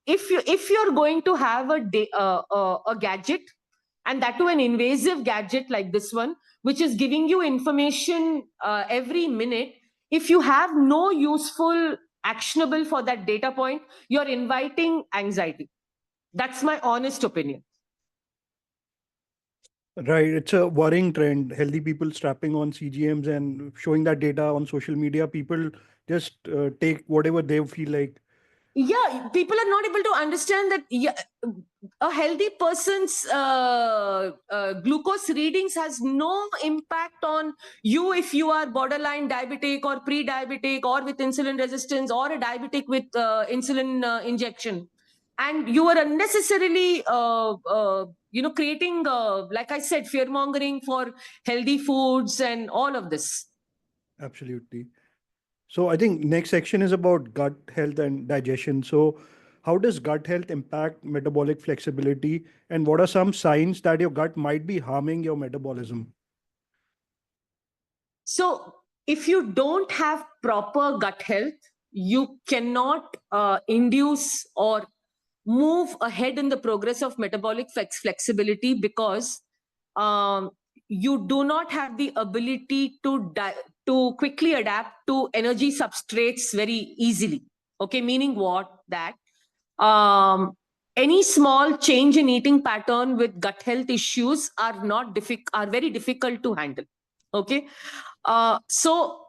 S2: if you're going to have a gadget, and that too an invasive gadget like this one, which is giving you information every minute, if you have no useful actionable for that data point, you're inviting anxiety. That's my honest opinion.
S1: Right. It's a worrying trend. Healthy people strapping on CGMs and showing that data on social media. People just take whatever they feel like.
S2: Yeah, people are not able to understand that a healthy person's glucose readings has no impact on you if you are borderline diabetic or pre-diabetic or with insulin resistance or a diabetic with insulin injection. And you are unnecessarily creating like I said, fear mongering for healthy foods and all of this.
S1: Absolutely. So I think next section is about gut health and digestion. So how does gut health impact metabolic flexibility, and what are some signs that your gut might be harming your metabolism?
S2: So if you don't have proper gut health, you cannot induce or move ahead in the progress of metabolic flexibility because um, you do not have the ability to quickly adapt to energy substrates very easily. Okay, meaning what? That any small change in eating pattern with gut health issues are very difficult to handle. Okay, so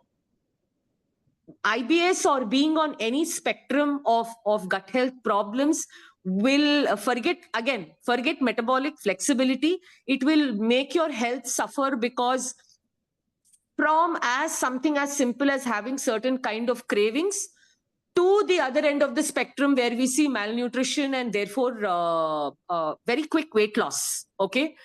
S2: IBS or being on any spectrum of gut health problems will forget metabolic flexibility. It will make your health suffer because from as something as simple as having certain kind of cravings to the other end of the spectrum where we see malnutrition and therefore very quick weight loss. Okay.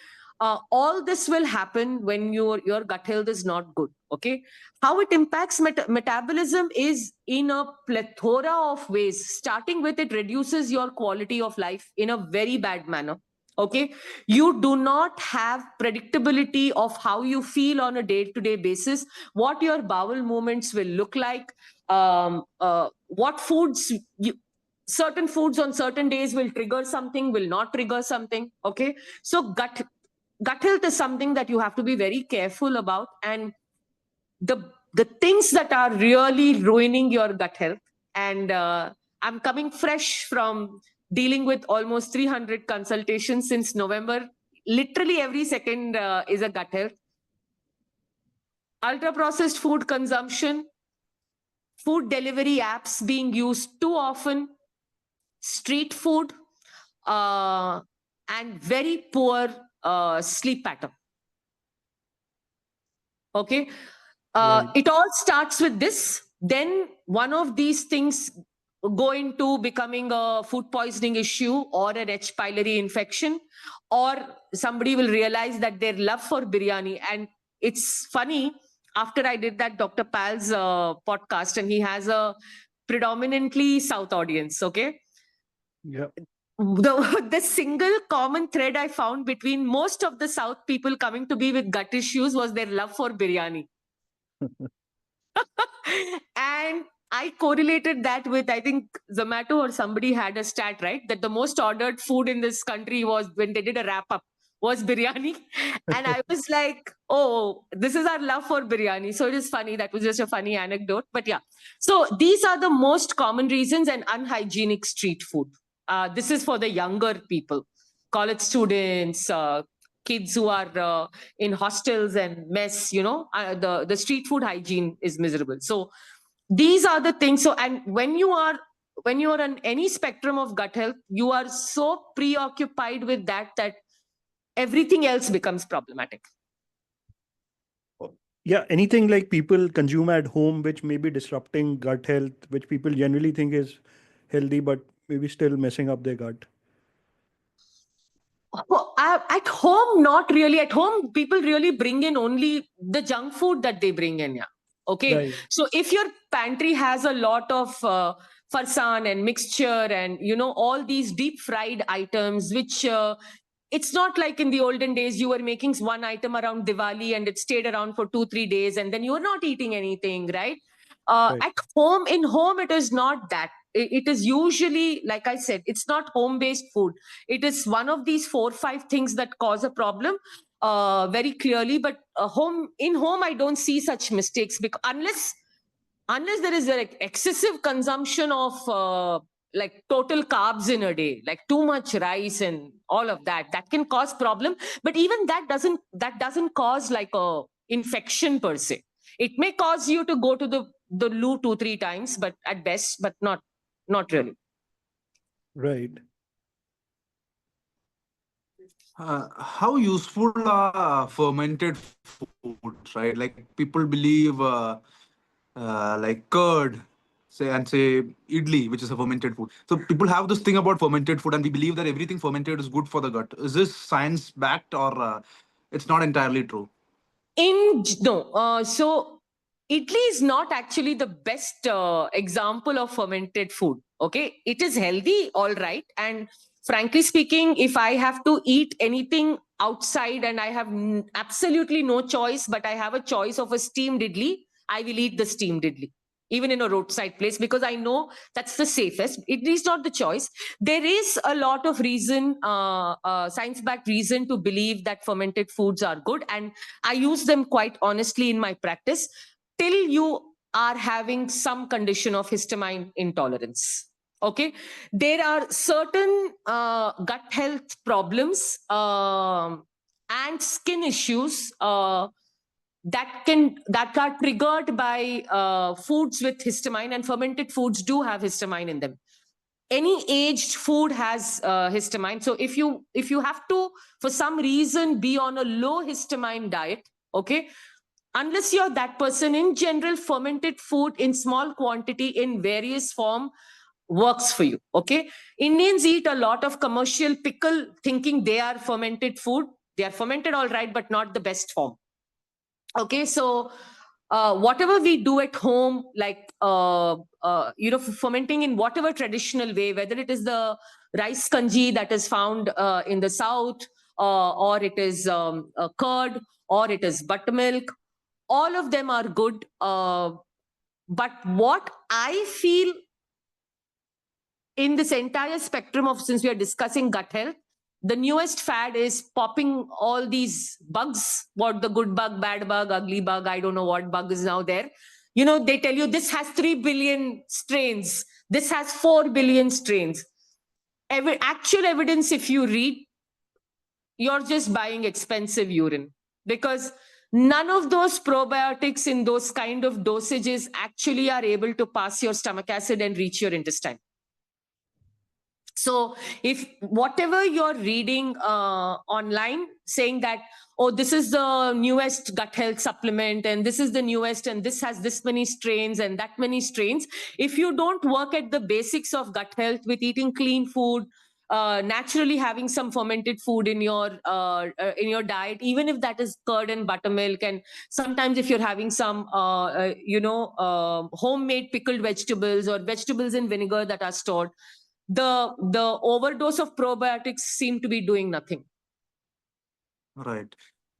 S2: All this will happen when your gut health is not good. Okay. How it impacts metabolism is in a plethora of ways. Starting with, it reduces your quality of life in a very bad manner. Okay. You do not have predictability of how you feel on a day-to-day basis, what your bowel movements will look like, what foods certain foods on certain days will trigger something, will not trigger something. Okay. So gut health is something that you have to be very careful about. And the things that are really ruining your gut health, and I'm coming fresh from dealing with almost 300 consultations since November. Literally every second is a gut health. Ultra processed food consumption, food delivery apps being used too often, street food, and very poor sleep pattern. Okay.
S1: Right.
S2: It all starts with this. Then one of these things go into becoming a food poisoning issue or an H. pylori infection, or somebody will realize that their love for biryani. And it's funny, after I did that Dr. Pal's podcast, and he has a predominantly South audience. Okay.
S1: Yeah.
S2: The single common thread I found between most of the South people coming to be with gut issues was their love for biryani. And I correlated that with, I think Zomato or somebody had a stat, right? That the most ordered food in this country was, when they did a wrap up, was biryani. And I was like, oh, this is our love for biryani. So it is funny. That was just a funny anecdote. But yeah. So these are the most common reasons. And unhygienic street food. This is for the younger people, college students, kids who are in hostels and mess, the street food hygiene is miserable. So these are the things. So, and when you are on any spectrum of gut health, you are so preoccupied with that everything else becomes problematic.
S1: Yeah, anything like people consume at home which may be disrupting gut health, which people generally think is healthy, but maybe still messing up their gut.
S2: Well, at home, not really. At home, people really bring in only the junk food that they bring in. Yeah. Okay.
S1: Right.
S2: So if your pantry has a lot of farsan and mixture and, all these deep fried items, which it's not like in the olden days you were making one item around Diwali and it stayed around for 2-3 days and then you were not eating anything, right?
S1: Right.
S2: At home, in home, it is not that. It is usually, like I said, it's not home-based food. It is one of these 4-5 things that cause a problem very clearly. But in home, I don't see such mistakes, because unless there is like excessive consumption of like total carbs in a day, like too much rice and all of that can cause problem. But even that doesn't cause like a infection per se. It may cause you to go to the loo 2-3 times, but at best, but not really.
S1: Right.
S3: How useful are fermented foods, right? Like people believe like curd, say idli, which is a fermented food. So people have this thing about fermented food, and we believe that everything fermented is good for the gut. Is this science backed, or it's not entirely true?
S2: So idli is not actually the best example of fermented food. Okay, it is healthy, all right, and frankly speaking, if I have to eat anything outside and I have absolutely no choice, but I have a choice of a steamed idli, I will eat the steamed idli, even in a roadside place, because I know that's the safest. It is not the choice. There is a lot of reason, science-backed reason to believe that fermented foods are good, and I use them quite honestly in my practice till you are having some condition of histamine intolerance. Okay, there are certain gut health problems and skin issues that are triggered by foods with histamine, and fermented foods do have histamine in them. Any aged food has histamine. So if you have to, for some reason, be on a low histamine diet, okay, unless you're that person, in general, fermented food in small quantity in various form works for you. Okay, Indians eat a lot of commercial pickle thinking they are fermented food. They are fermented, all right, but not the best form. Okay, so whatever we do at home, like fermenting in whatever traditional way, whether it is the rice kanji that is found in the south, or it is curd, or it is buttermilk, all of them are good. But what I feel in this entire spectrum of, since we are discussing gut health, the newest fad is popping all these bugs, what the good bug, bad bug, ugly bug, I don't know what bug is now there. They tell you this has 3 billion strains, this has 4 billion strains. Actual evidence, if you read, you're just buying expensive urine, because none of those probiotics in those kind of dosages actually are able to pass your stomach acid and reach your intestine. So if whatever you're reading online saying that, oh, this is the newest gut health supplement and this is the newest and this has this many strains and that many strains, if you don't work at the basics of gut health with eating clean food, naturally having some fermented food in your diet, even if that is curd and buttermilk, and sometimes if you're having some homemade pickled vegetables or vegetables in vinegar that are stored, the overdose of probiotics seem to be doing nothing.
S3: Right.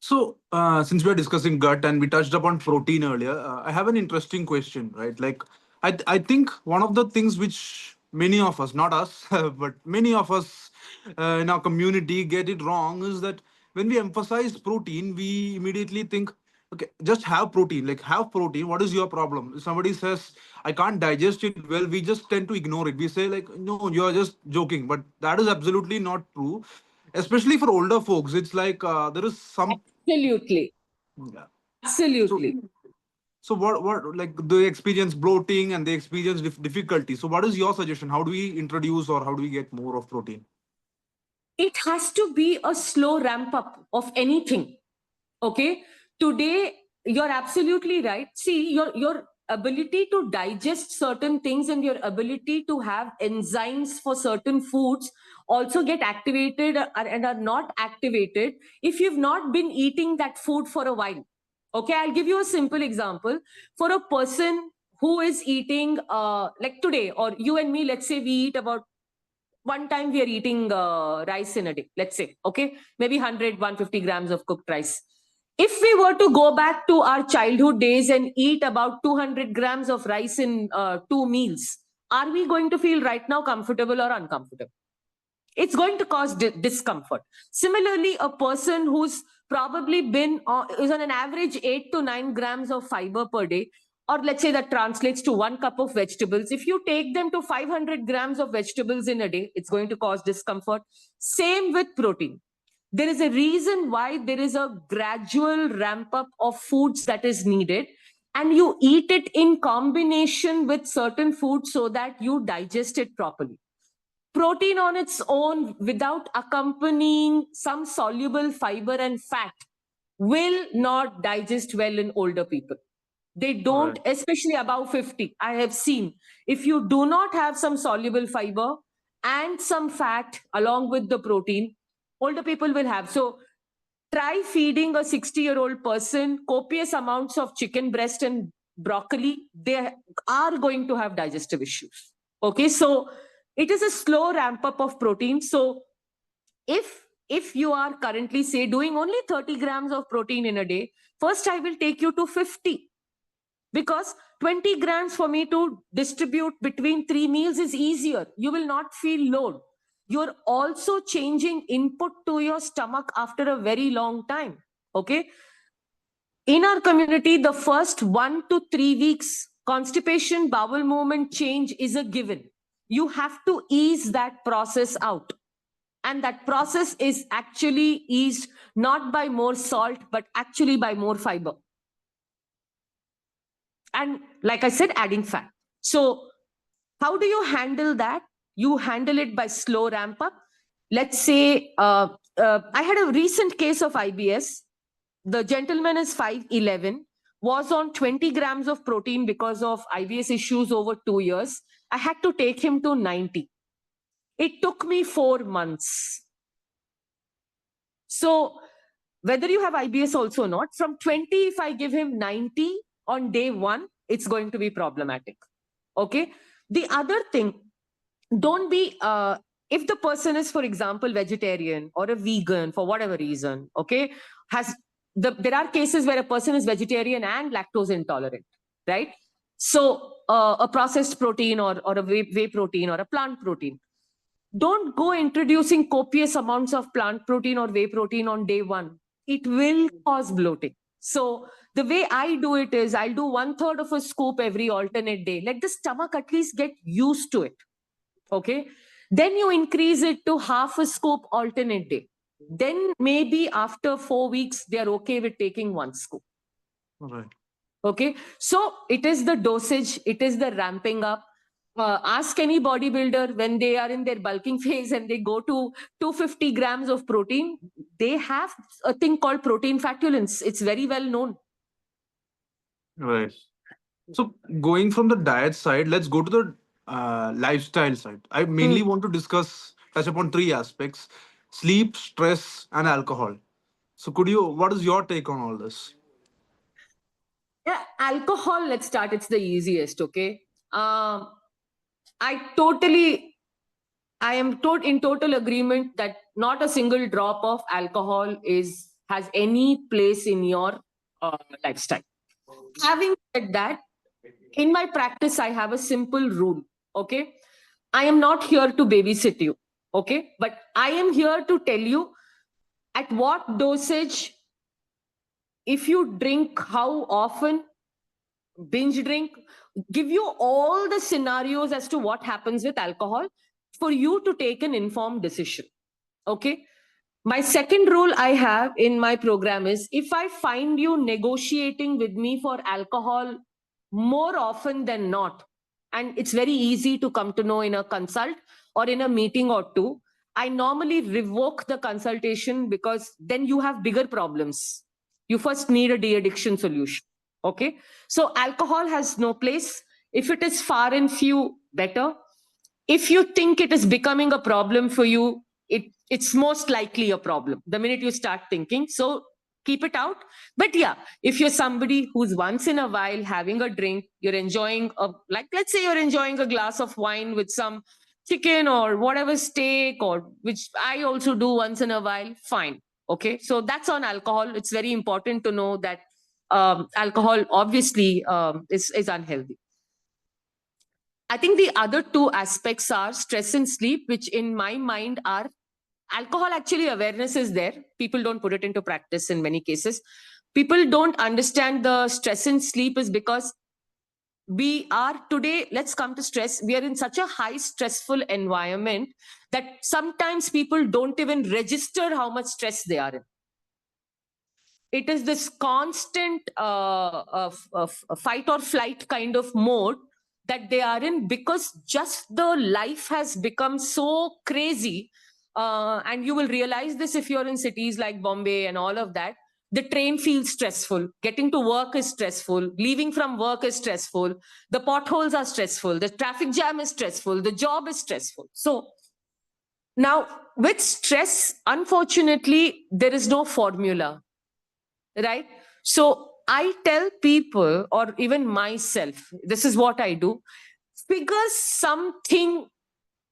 S3: So, since we are discussing gut and we touched upon protein earlier, I have an interesting question, right? Like, I think one of the things which many of us, not us, but many of us in our community get it wrong is that when we emphasize protein, we immediately think, okay, just have protein, like have protein. What is your problem? If somebody says, I can't digest it well, we just tend to ignore it. We say, like, no, you're just joking. But that is absolutely not true. Especially for older folks, it's like there is some.
S2: Absolutely.
S3: Yeah. So,
S2: Absolutely.
S3: so what like they experience bloating and they experience difficulty. So what is your suggestion? How do we introduce or how do we get more of protein?
S2: It has to be a slow ramp up of anything. Okay. Today, you're absolutely right. See, your ability to digest certain things and your ability to have enzymes for certain foods also get activated and are not activated if you've not been eating that food for a while. Okay, I'll give you a simple example. For a person who is eating, like today, or you and me, let's say we eat about one time we are eating rice in a day, let's say, okay, maybe 100, 150 grams of cooked rice. If we were to go back to our childhood days and eat about 200 grams of rice in 2 meals, are we going to feel right now comfortable or uncomfortable? It's going to cause discomfort. Similarly, a person who's probably been is on an average 8 to 9 grams of fiber per day, or let's say that translates to 1 cup of vegetables. If you take them to 500 grams of vegetables in a day, it's going to cause discomfort. Same with protein. There is a reason why there is a gradual ramp up of foods that is needed, and you eat it in combination with certain foods so that you digest it properly. Protein on its own, without accompanying some soluble fiber and fat, will not digest well in older people. They don't,
S3: Right.
S2: especially above 50. I have seen, if you do not have some soluble fiber and some fat along with the protein, older people will have. So try feeding a 60-year-old person copious amounts of chicken breast and broccoli. They are going to have digestive issues. Okay, so it is a slow ramp up of protein. So if you are currently, say, doing only 30 grams of protein in a day, first I will take you to 50, because 20 grams for me to distribute between 3 meals is easier. You will not feel load. You're also changing input to your stomach after a very long time. Okay, in our community, the first 1 to 3 weeks, constipation, bowel movement change is a given. You have to ease that process out. And that process is actually eased not by more salt, but actually by more fiber. And like I said, adding fat. So, how do you handle that? You handle it by slow ramp up. Let's say I had a recent case of IBS. The gentleman is 5'11", was on 20 grams of protein because of IBS issues over 2 years. I had to take him to 90. It took me 4 months. So whether you have IBS also or not, from 20, if I give him 90 on day 1, it's going to be problematic. Okay. The other thing, don't be, if the person is, for example, vegetarian or a vegan for whatever reason, okay, there are cases where a person is vegetarian and lactose intolerant, right? So a processed protein or a whey protein or a plant protein, don't go introducing copious amounts of plant protein or whey protein on day 1. It will cause bloating. So the way I do it is I'll do 1/3 of a scoop every alternate day. Let the stomach at least get used to it. Okay. Then you increase it to half a scoop alternate day. Then maybe after 4 weeks, they are okay with taking 1 scoop.
S3: Right.
S2: Okay. So it is the dosage, it is the ramping up. Ask any bodybuilder when they are in their bulking phase and they go to 250 grams of protein, they have a thing called protein fatulence. It's very well known.
S3: Right. So going from the diet side, let's go to the lifestyle side. I mainly want to touch upon three aspects: sleep, stress, and alcohol. So what is your take on all this?
S2: Yeah, alcohol, let's start. It's the easiest, okay? I am in total agreement that not a single drop of alcohol has any place in your lifestyle. Having said that, in my practice, I have a simple rule. Okay. I am not here to babysit you. Okay. But I am here to tell you at what dosage, if you drink, how often, binge drink, give you all the scenarios as to what happens with alcohol for you to take an informed decision. Okay. My second rule I have in my program is if I find you negotiating with me for alcohol more often than not, and it's very easy to come to know in a consult or in a meeting or two, I normally revoke the consultation because then you have bigger problems. You first need a de-addiction solution. Okay. So alcohol has no place. If it is far and few, better. If you think it is becoming a problem for you, it's most likely a problem the minute you start thinking. So keep it out. But yeah, if you're somebody who's once in a while having a drink, you're enjoying like let's say you're enjoying a glass of wine with some chicken or whatever steak, or which I also do once in a while, fine. Okay, so that's on alcohol. It's very important to know that alcohol obviously is unhealthy. I think the other two aspects are stress and sleep, which in my mind are alcohol. Actually, awareness is there. People don't put it into practice in many cases. People don't understand the stress and sleep is because we are today, let's come to stress. We are in such a high stressful environment that sometimes people don't even register how much stress they are in. It is this constant fight or flight kind of mode that they are in because just the life has become so crazy. And you will realize this if you're in cities like Bombay and all of that. The train feels stressful. Getting to work is stressful. Leaving from work is stressful. The potholes are stressful. The traffic jam is stressful. The job is stressful. So now with stress, unfortunately, there is no formula, right? So I tell people, or even myself, this is what I do: figure something,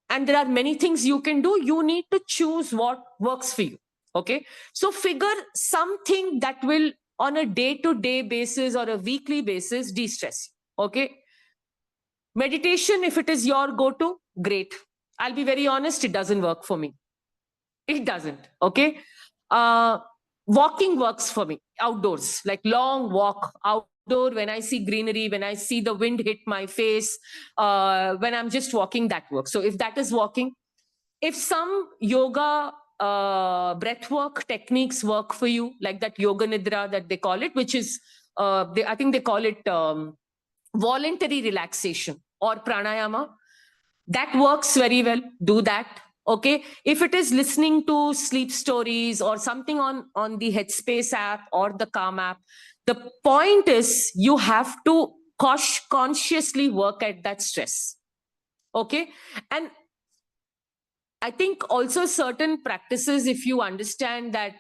S2: and there are many things you can do. You need to choose what works for you. Okay, so figure something that will on a day-to-day basis or a weekly basis de-stress. Okay, meditation, if it is your go-to, great. I'll be very honest, it doesn't work for me. It doesn't. Okay, walking works for me outdoors, like long walk outdoor when I see greenery, when I see the wind hit my face, when I'm just walking, that works. So if that is walking, if some yoga breath work techniques work for you, like that yoga nidra that they call it, which is I think they call it voluntary relaxation or pranayama, that works very well, do that. Okay, if it is listening to sleep stories or something on the Headspace app or the Calm app, the point is you have to consciously work at that stress. Okay, and I think also certain practices, if you understand that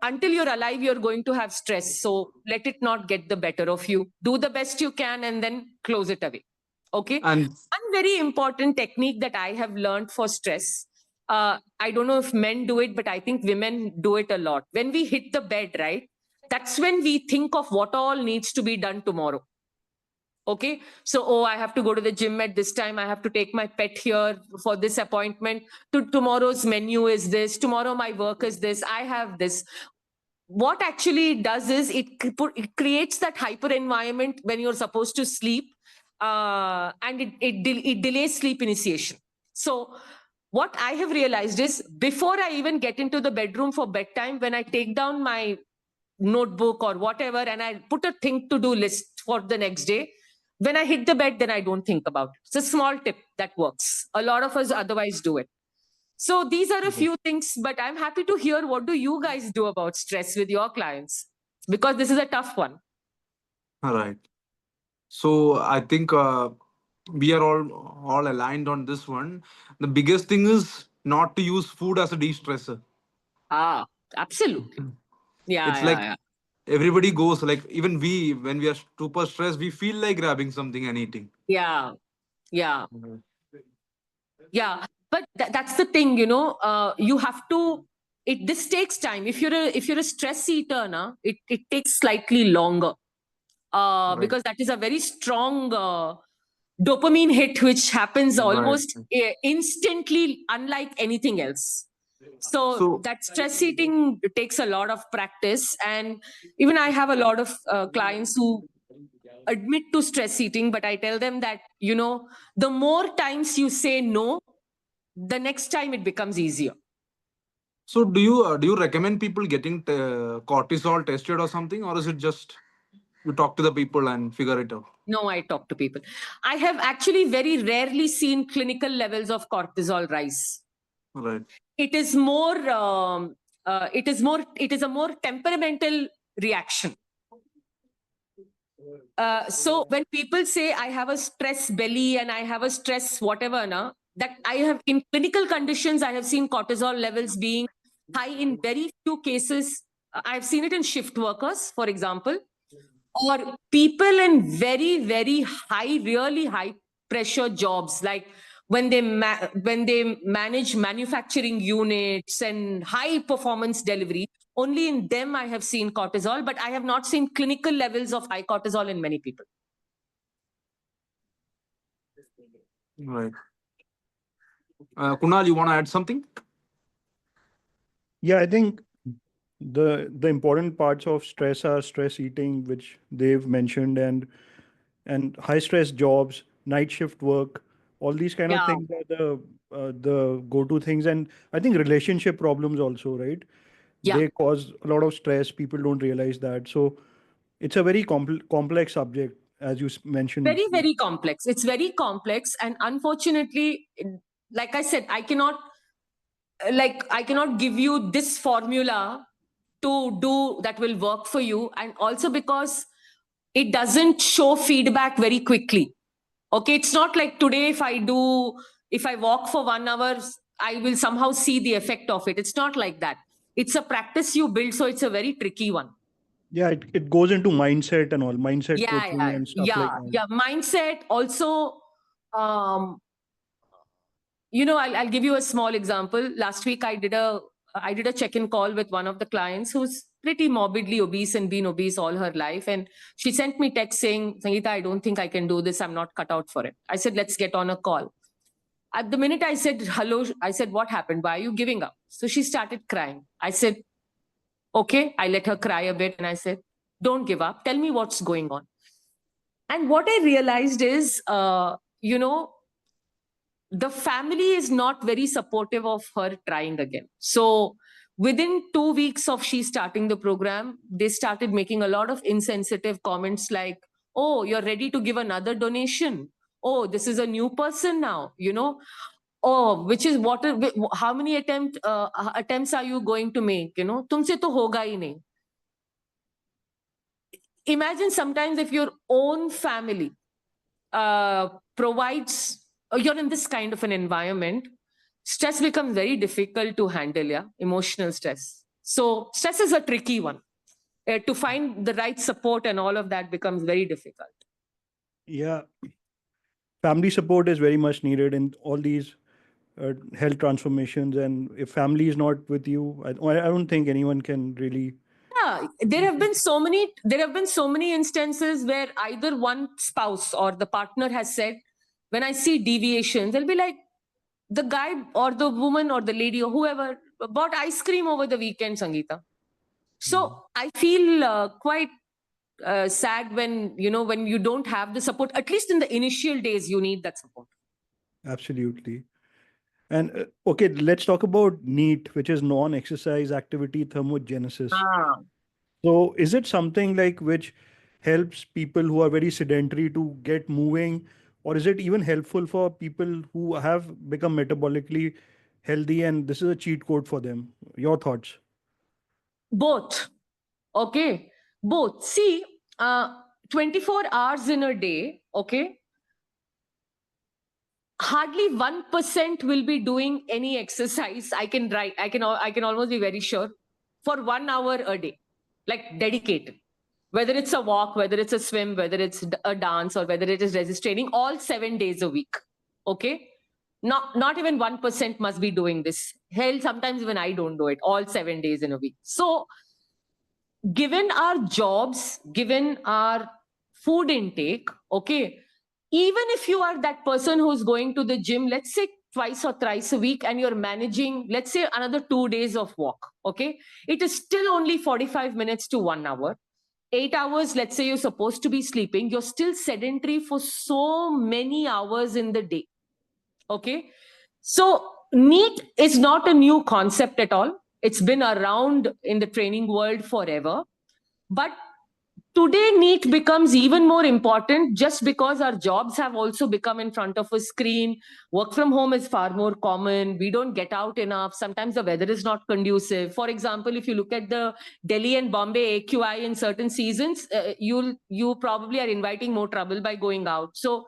S2: until you're alive, you're going to have stress. So let it not get the better of you. Do the best you can and then close it away. Okay.
S3: And
S2: One very important technique that I have learned for stress. I don't know if men do it, but I think women do it a lot. When we hit the bed, right? That's when we think of what all needs to be done tomorrow. Okay. So, oh, I have to go to the gym at this time. I have to take my pet here for this appointment. Tomorrow's menu is this. Tomorrow my work is this. I have this. What actually it does is it creates that hyper environment when you're supposed to sleep, and it delays sleep initiation. So what I have realized is before I even get into the bedroom for bedtime, when I take down my notebook or whatever and I put a thing to do list for the next day, when I hit the bed, then I don't think about it. It's a small tip that works. A lot of us otherwise do it. So these are a few things, but I'm happy to hear what do you guys do about stress with your clients, because this is a tough one.
S3: all right. So I think we are all aligned on this one. The biggest thing is not to use food as a de-stressor.
S2: Ah, absolutely. Yeah,
S3: It's
S2: yeah,
S3: like
S2: yeah.
S3: everybody goes, like even we, when we are super stressed, we feel like grabbing something and eating.
S2: Yeah, yeah, yeah. But that's the thing, you know. You have to. This takes time. If you're a stress eater, it takes slightly longer. because that is a very strong dopamine hit, which happens almost instantly, unlike anything else. So that stress eating takes a lot of practice. And even I have a lot of clients who admit to stress eating, but I tell them that, the more times you say no, the next time it becomes easier.
S3: So do you recommend people getting cortisol tested or something, or is it just you talk to the people and figure it out?
S2: No, I talk to people. I have actually very rarely seen clinical levels of cortisol rise.
S3: Right.
S2: It is more. It is a more temperamental reaction. So when people say I have a stress belly and I have a stress whatever, that I have in clinical conditions, I have seen cortisol levels being high in very few cases. I've seen it in shift workers, for example, or people in very, very high, really high pressure jobs, like when they manage manufacturing units and high performance delivery. Only in them I have seen cortisol, but I have not seen clinical levels of high cortisol in many people.
S3: Right. Kunal, you want to add something?
S1: Yeah, I think the important parts of stress are stress eating, which they've mentioned, and high stress jobs, night shift work, all these kind of
S2: Yeah.
S1: things are the go-to things. And I think relationship problems also, right?
S2: Yeah.
S1: They cause a lot of stress. People don't realize that. So it's a very complex subject, as you mentioned.
S2: Very, very complex. It's very complex. And unfortunately, like I said, I cannot give you this formula to do that will work for you. And also because it doesn't show feedback very quickly. Okay. It's not like today, if I walk for 1 hour, I will somehow see the effect of it. It's not like that. It's a practice you build. So it's a very tricky one.
S1: Yeah, it goes into mindset and all, mindset coaching and stuff like that.
S2: Yeah. Mindset also, I'll give you a small example. Last week, I did a check-in call with one of the clients who's pretty morbidly obese and been obese all her life. And she sent me text saying, Sangeeta, I don't think I can do this. I'm not cut out for it. I said, let's get on a call. At the minute I said, hello, I said, what happened? Why are you giving up? So she started crying. I said, okay. I let her cry a bit. And I said, don't give up. Tell me what's going on. And what I realized is, the family is not very supportive of her trying again. So within 2 weeks of she starting the program, they started making a lot of insensitive comments like, oh, you're ready to give another donation. Oh, this is a new person now, Oh, which is how many attempts are you going to make? Tumse to hoga hi nahi. Imagine sometimes if your own family provides, you're in this kind of an environment, stress becomes very difficult to handle, emotional stress. So stress is a tricky one. To find the right support and all of that becomes very difficult.
S1: Yeah. Family support is very much needed in all these health transformations. And if family is not with you, I don't think anyone can really.
S2: Yeah, there have been so many instances where either one spouse or the partner has said, when I see deviations, they'll be like, the guy or the woman or the lady or whoever bought ice cream over the weekend, Sangeeta. So I feel quite sad when you don't have the support. At least in the initial days, you need that support.
S1: Absolutely. And okay, let's talk about NEAT, which is non-exercise activity thermogenesis. So is it something like which helps people who are very sedentary to get moving, or is it even helpful for people who have become metabolically healthy and this is a cheat code for them? Your thoughts?
S2: Both. Okay. Both. See, 24 hours in a day, okay, hardly 1% will be doing any exercise. I can almost be very sure, for 1 hour a day, like dedicated. Whether it's a walk, whether it's a swim, whether it's a dance, or whether it is resist training, all 7 days a week. Okay. Not even 1% must be doing this. Hell, sometimes even I don't do it, all 7 days in a week. So given our jobs, given our food intake, okay, even if you are that person who's going to the gym, let's say twice or thrice a week, and you're managing, let's say, another 2 days of walk, okay, it is still only 45 minutes to 1 hour. 8 hours, let's say you're supposed to be sleeping, you're still sedentary for so many hours in the day. Okay. So NEAT is not a new concept at all. It's been around in the training world forever. But today, NEAT becomes even more important just because our jobs have also become in front of a screen. Work from home is far more common. We don't get out enough. Sometimes the weather is not conducive. For example, if you look at the Delhi and Bombay AQI in certain seasons, you probably are inviting more trouble by going out. So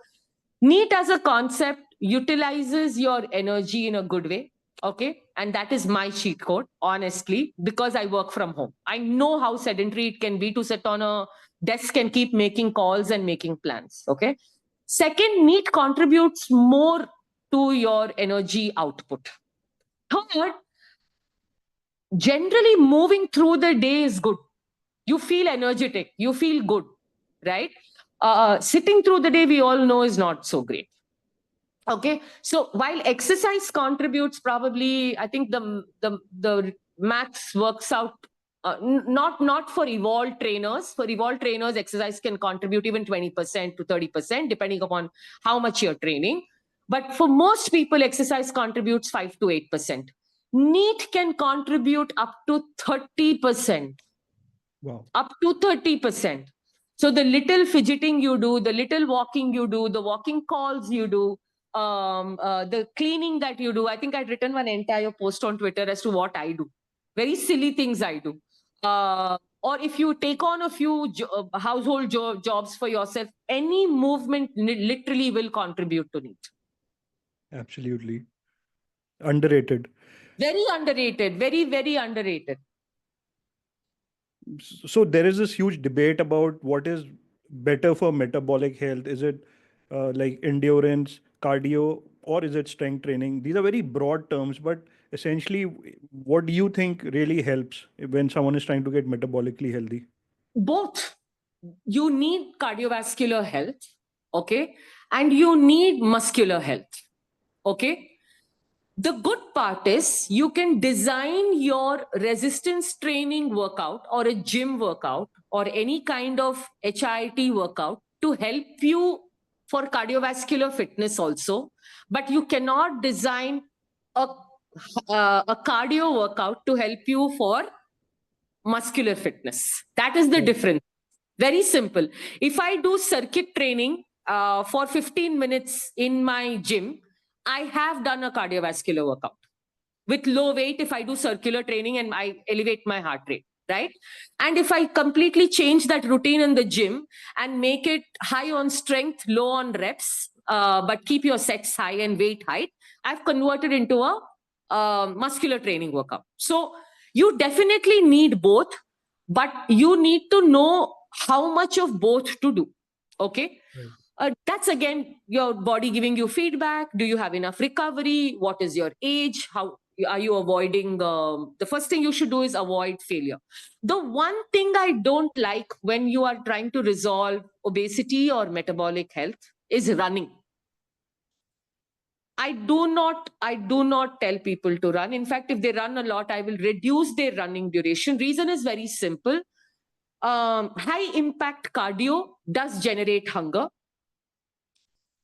S2: NEAT as a concept utilizes your energy in a good way. Okay. And that is my cheat code, honestly, because I work from home. I know how sedentary it can be to sit on a desk and keep making calls and making plans. Okay. Second, NEAT contributes more to your energy output. Third, generally moving through the day is good. You feel energetic, you feel good, right? Sitting through the day, we all know, is not so great. Okay, so while exercise contributes probably, I think the maths works out. Not for evolved trainers. For evolved trainers, exercise can contribute even 20% to 30%, depending upon how much you're training. But for most people, exercise contributes 5 to 8%. NEAT can contribute up to 30%.
S1: Wow.
S2: Up to 30%. So the little fidgeting you do, the little walking you do, the walking calls you do, the cleaning that you do. I think I'd written one entire post on Twitter as to what I do. Very silly things I do. Or if you take on a few household jobs for yourself, any movement literally will contribute to NEAT.
S1: Absolutely. Underrated.
S2: Very underrated. Very, very underrated.
S1: So there is this huge debate about what is better for metabolic health. Is it like endurance, cardio, or is it strength training? These are very broad terms, but essentially, what do you think really helps when someone is trying to get metabolically healthy?
S2: Both. You need cardiovascular health, okay, and you need muscular health, okay. The good part is you can design your resistance training workout or a gym workout or any kind of HIIT workout to help you for cardiovascular fitness also, but you cannot design a cardio workout to help you for muscular fitness. That is the
S1: Right.
S2: difference. Very simple. If I do circuit training for 15 minutes in my gym, I have done a cardiovascular workout. With low weight, if I do circular training and I elevate my heart rate, right? And if I completely change that routine in the gym and make it high on strength, low on reps, but keep your sets high and weight high, I've converted into a muscular training workout. So you definitely need both, but you need to know how much of both to do. Okay.
S1: Right.
S2: That's again your body giving you feedback. Do you have enough recovery? What is your age? How are you avoiding? The first thing you should do is avoid failure. The one thing I don't like when you are trying to resolve obesity or metabolic health is running. I do not tell people to run. In fact, if they run a lot, I will reduce their running duration. Reason is very simple. High impact cardio does generate hunger.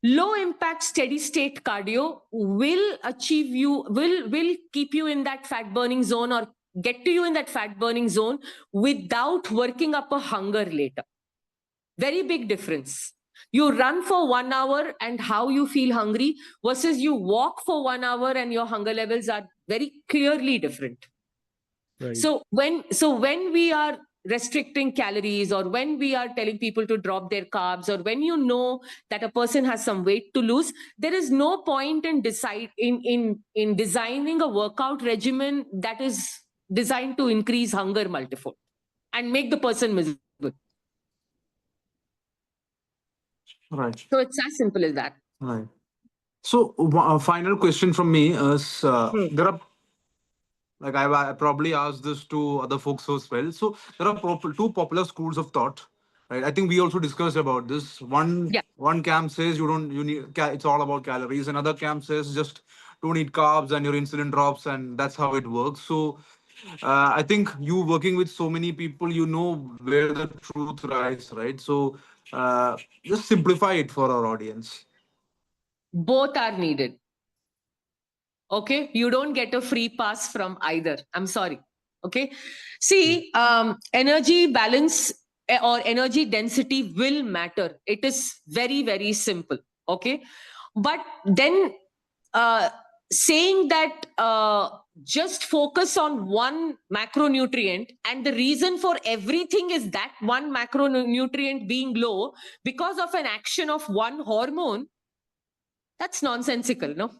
S2: Low impact steady state cardio will keep you in that fat burning zone or get to you in that fat burning zone without working up a hunger later. Very big difference. You run for 1 hour and how you feel hungry versus you walk for 1 hour and your hunger levels are very clearly different.
S1: Right.
S2: So when we are restricting calories or when we are telling people to drop their carbs or when you know that a person has some weight to lose, there is no point in designing a workout regimen that is designed to increase hunger multifold and make the person miserable.
S3: Right.
S2: So it's as simple as that.
S3: Right. So, a final question from me is there are, like, I probably asked this to other folks as well. So, there are two popular schools of thought. right? I think we also discussed about this.
S2: Yeah.
S3: One camp says you need it's all about calories. Another camp says just don't eat carbs and your insulin drops, and that's how it works. So I think you working with so many people, you know where the truth lies, right? So just simplify it for our audience.
S2: Both are needed. Okay, you don't get a free pass from either. I'm sorry. Okay, see, energy balance or energy density will matter. It is very, very simple. Okay, but then uh, saying that just focus on one macronutrient, and the reason for everything is that one macronutrient being low because of an action of one hormone, that's nonsensical, no?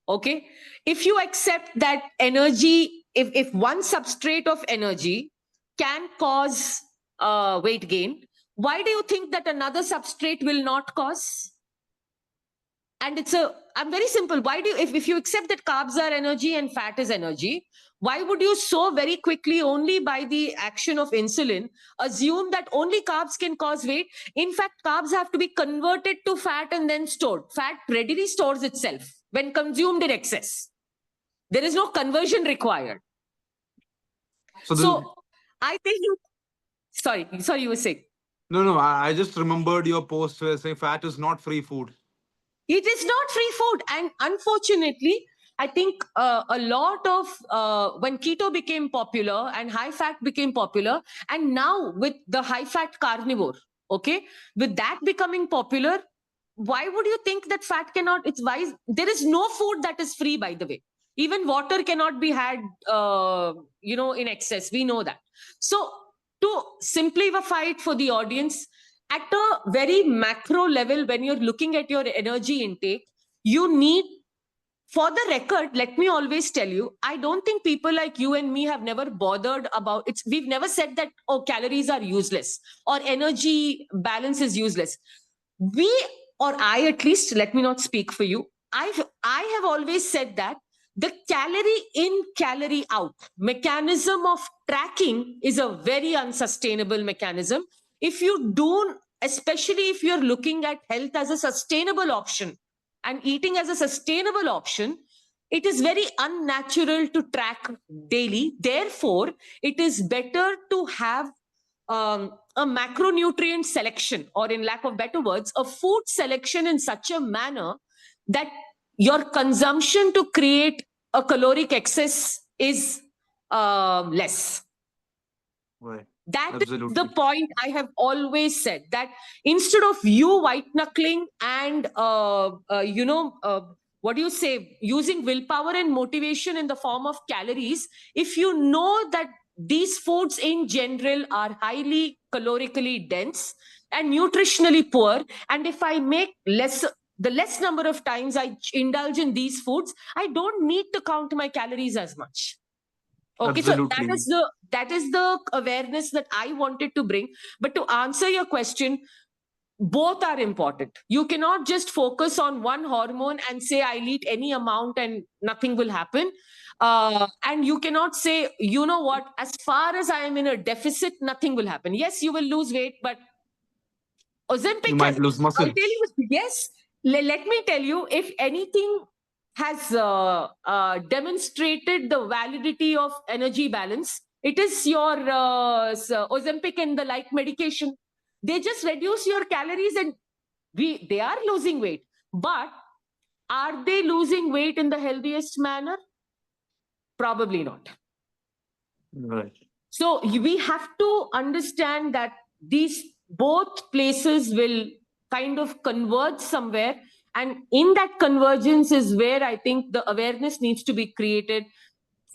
S2: Okay, if you accept that energy, if one substrate of energy can cause weight gain, why do you think that another substrate will not cause? And I'm very simple. Why do you, if you accept that carbs are energy and fat is energy, why would you so very quickly, only by the action of insulin, assume that only carbs can cause weight? In fact, carbs have to be converted to fat and then stored. Fat readily stores itself when consumed in excess. There is no conversion required.
S3: So,
S2: So I think sorry, you were saying.
S3: no, I just remembered your post where saying fat is not free food.
S2: It is not free food. And unfortunately, I think a lot of when keto became popular and high fat became popular, and now with the high fat carnivore, okay, with that becoming popular, why would you think that fat cannot? It's wise. There is no food that is free, by the way. Even water cannot be had, in excess. We know that. So to simplify it for the audience, at a very macro level, when you're looking at your energy intake, you need, for the record, let me always tell you, I don't think people like you and me have never bothered about it. We've never said that, oh, calories are useless or energy balance is useless. We, or I at least, let me not speak for you, I have always said that the calorie in, calorie out mechanism of tracking is a very unsustainable mechanism. If you do, especially if you're looking at health as a sustainable option and eating as a sustainable option, it is very unnatural to track daily. Therefore, it is better to have a macronutrient selection, or in lack of better words, a food selection in such a manner that your consumption to create a caloric excess is less.
S3: Right.
S2: That is the
S3: Absolutely.
S2: point I have always said, that instead of you white knuckling and what do you say, using willpower and motivation in the form of calories, if you know that these foods in general are highly calorically dense and nutritionally poor, and if I make the less number of times I indulge in these foods, I don't need to count my calories as much. Okay,
S3: Absolutely.
S2: so that is the awareness that I wanted to bring. But to answer your question, both are important. You cannot just focus on one hormone and say I'll eat any amount and nothing will happen. And you cannot say, you know what, as far as I am in a deficit, nothing will happen. Yes, you will lose weight, but
S3: You
S2: Ozempic
S3: might lose muscle.
S2: I'll tell you, yes, let me tell you, if anything has demonstrated the validity of energy balance, it is your Ozempic and the like medication. They just reduce your calories and they are losing weight. But are they losing weight in the healthiest manner? Probably not.
S3: Right.
S2: So we have to understand that these both places will kind of converge somewhere. And in that convergence is where I think the awareness needs to be created.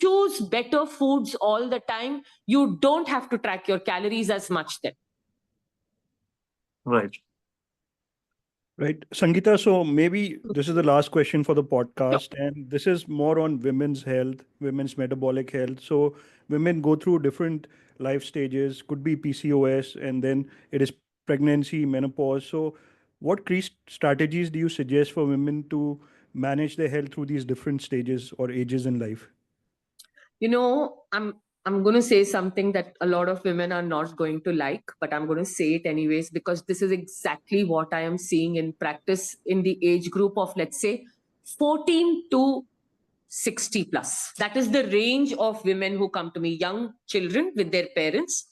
S2: Choose better foods all the time. You don't have to track your calories as much then.
S3: Right.
S1: Right. Sangeeta, so maybe this is the last question for the podcast, and this is more on women's health, women's metabolic health. So women go through different life stages, could be PCOS, and then it is pregnancy, menopause. So what strategies do you suggest for women to manage their health through these different stages or ages in life?
S2: You know, I'm I'm going to say something that a lot of women are not going to like, but I'm going to say it anyways, because this is exactly what I am seeing in practice in the age group of, let's say, 14 to 60 plus. That is the range of women who come to me, young children with their parents,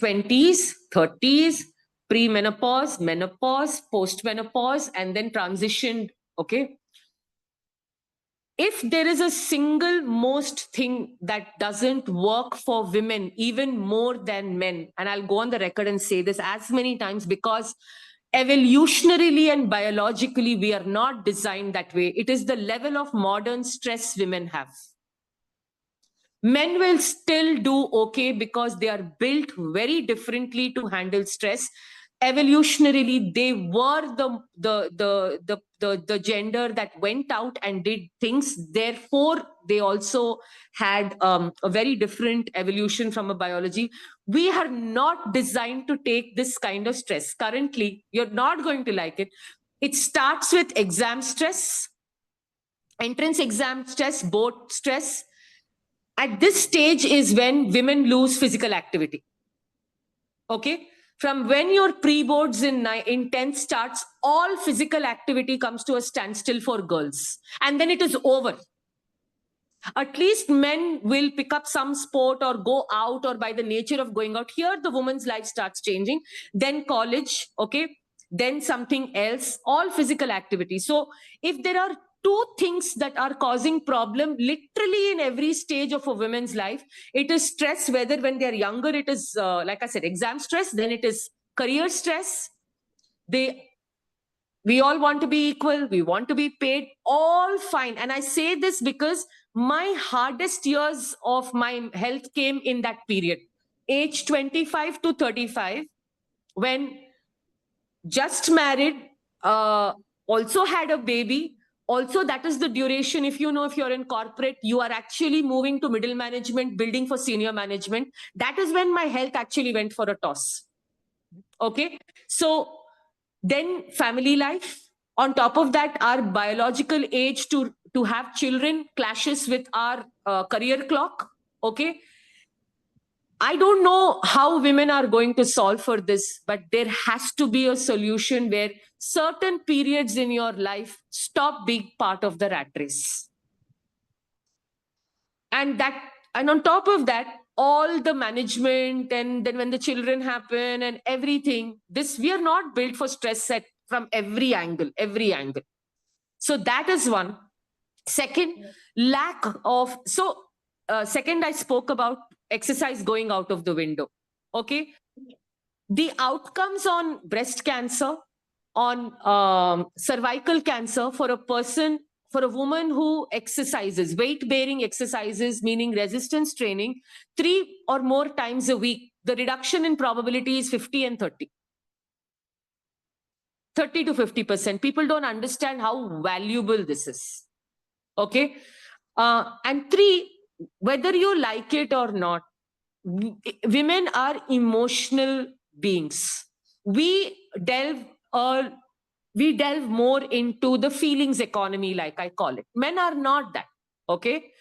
S2: 20s, 30s, pre-menopause, menopause, post-menopause, and then transitioned. Okay. If there is a single most thing that doesn't work for women even more than men, and I'll go on the record and say this as many times, because evolutionarily and biologically we are not designed that way. It is the level of modern stress women have. Men will still do okay because they are built very differently to handle stress. Evolutionarily, they were the gender that went out and did things. Therefore, they also had a very different evolution from a biology. We are not designed to take this kind of stress. Currently, you're not going to like it. It starts with exam stress, entrance exam stress, board stress. At this stage is when women lose physical activity. Okay. From when your pre-boards in 10th starts, all physical activity comes to a standstill for girls. And then it is over. At least men will pick up some sport or go out, or by the nature of going out. Here, the woman's life starts changing. Then college, okay. Then something else, all physical activity. So if there are two things that are causing problem literally in every stage of a woman's life, it is stress, whether when they're younger, it is, like I said, exam stress, then it is career stress. We all want to be equal, we want to be paid, all fine. And I say this because my hardest years of my health came in that period, age 25 to 35, when just married, also had a baby. Also, that is the duration. If you know, if you're in corporate, you are actually moving to middle management, building for senior management. That is when my health actually went for a toss. Okay. So then family life. On top of that, our biological age to have children clashes with our career clock. Okay. I don't know how women are going to solve for this, but there has to be a solution where certain periods in your life stop being part of the rat race. And on top of that, all the management, and then when the children happen and everything, we are not built for stress set from every angle. So that is one. Second, second, I spoke about exercise going out of the window. Okay. The outcomes on breast cancer, on cervical cancer for a woman who exercises, weight bearing exercises, meaning resistance training, 3 or more times a week, the reduction in probability is 50 and 30. 30 to 50%. People don't understand how valuable this is. Okay. And 3, whether you like it or not, women are emotional beings. We delve more into the feelings economy, like I call it. Men are not that. Okay.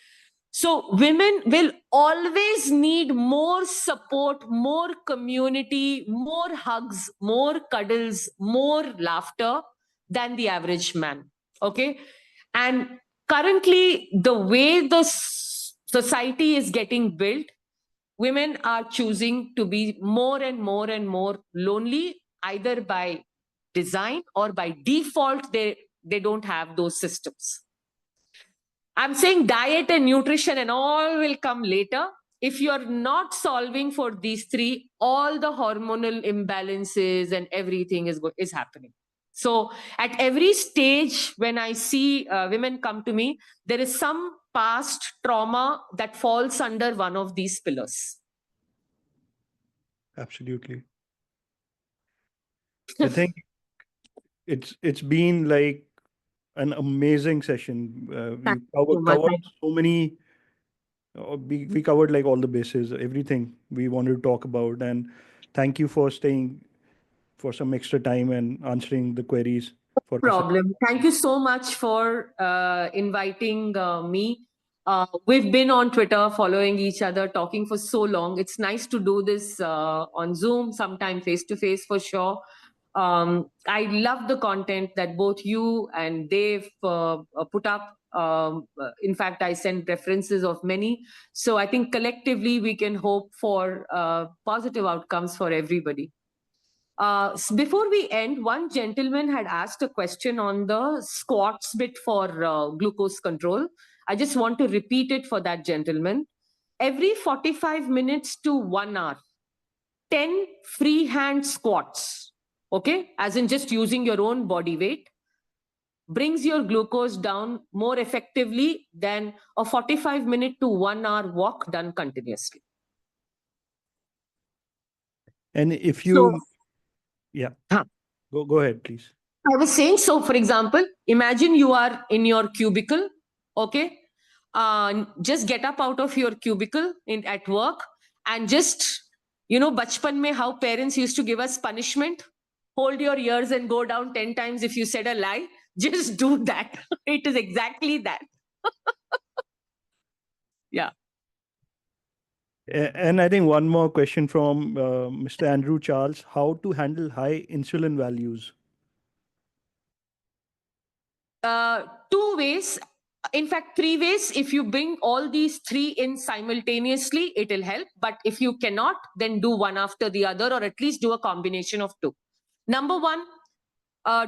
S2: So women will always need more support, more community, more hugs, more cuddles, more laughter than the average man. Okay. And currently, the way the society is getting built, women are choosing to be more and more and more lonely, either by design or by default. They don't have those systems. I'm saying diet and nutrition and all will come later. If you're not solving for these 3, all the hormonal imbalances and everything is happening. So at every stage, when I see women come to me, there is some past trauma that falls under one of these pillars.
S1: Absolutely. I think it's been like an amazing session. We covered so many. We covered like all the bases, everything we wanted to talk about, and thank you for staying for some extra time and answering the queries.
S2: No problem. Thank you so much for inviting me. We've been on Twitter, following each other, talking for so long. It's nice to do this on Zoom, sometime face to face for sure. I love the content that both you and Dave put up. In fact, I sent references of many. So I think collectively we can hope for positive outcomes for everybody. Before we end, one gentleman had asked a question on the squats bit for glucose control. I just want to repeat it for that gentleman. Every 45 minutes to 1 hour, 10 freehand squats, okay, as in just using your own body weight, brings your glucose down more effectively than a 45-minute to 1 hour walk done continuously.
S1: And if
S2: So-
S1: you, yeah,
S2: Huh.
S1: go ahead, please.
S2: I was saying, so for example, imagine you are in your cubicle, okay? Just get up out of your cubicle at work and just, bachpan mein how parents used to give us punishment, hold your ears and go down 10 times if you said a lie. Just do that. It is exactly that. Yeah.
S1: And I think one more question from Mr. Andrew Charles: how to handle high insulin values?
S2: Two ways. In fact, three ways. If you bring all these three in simultaneously, it'll help. But if you cannot, then do one after the other, or at least do a combination of two. Number one,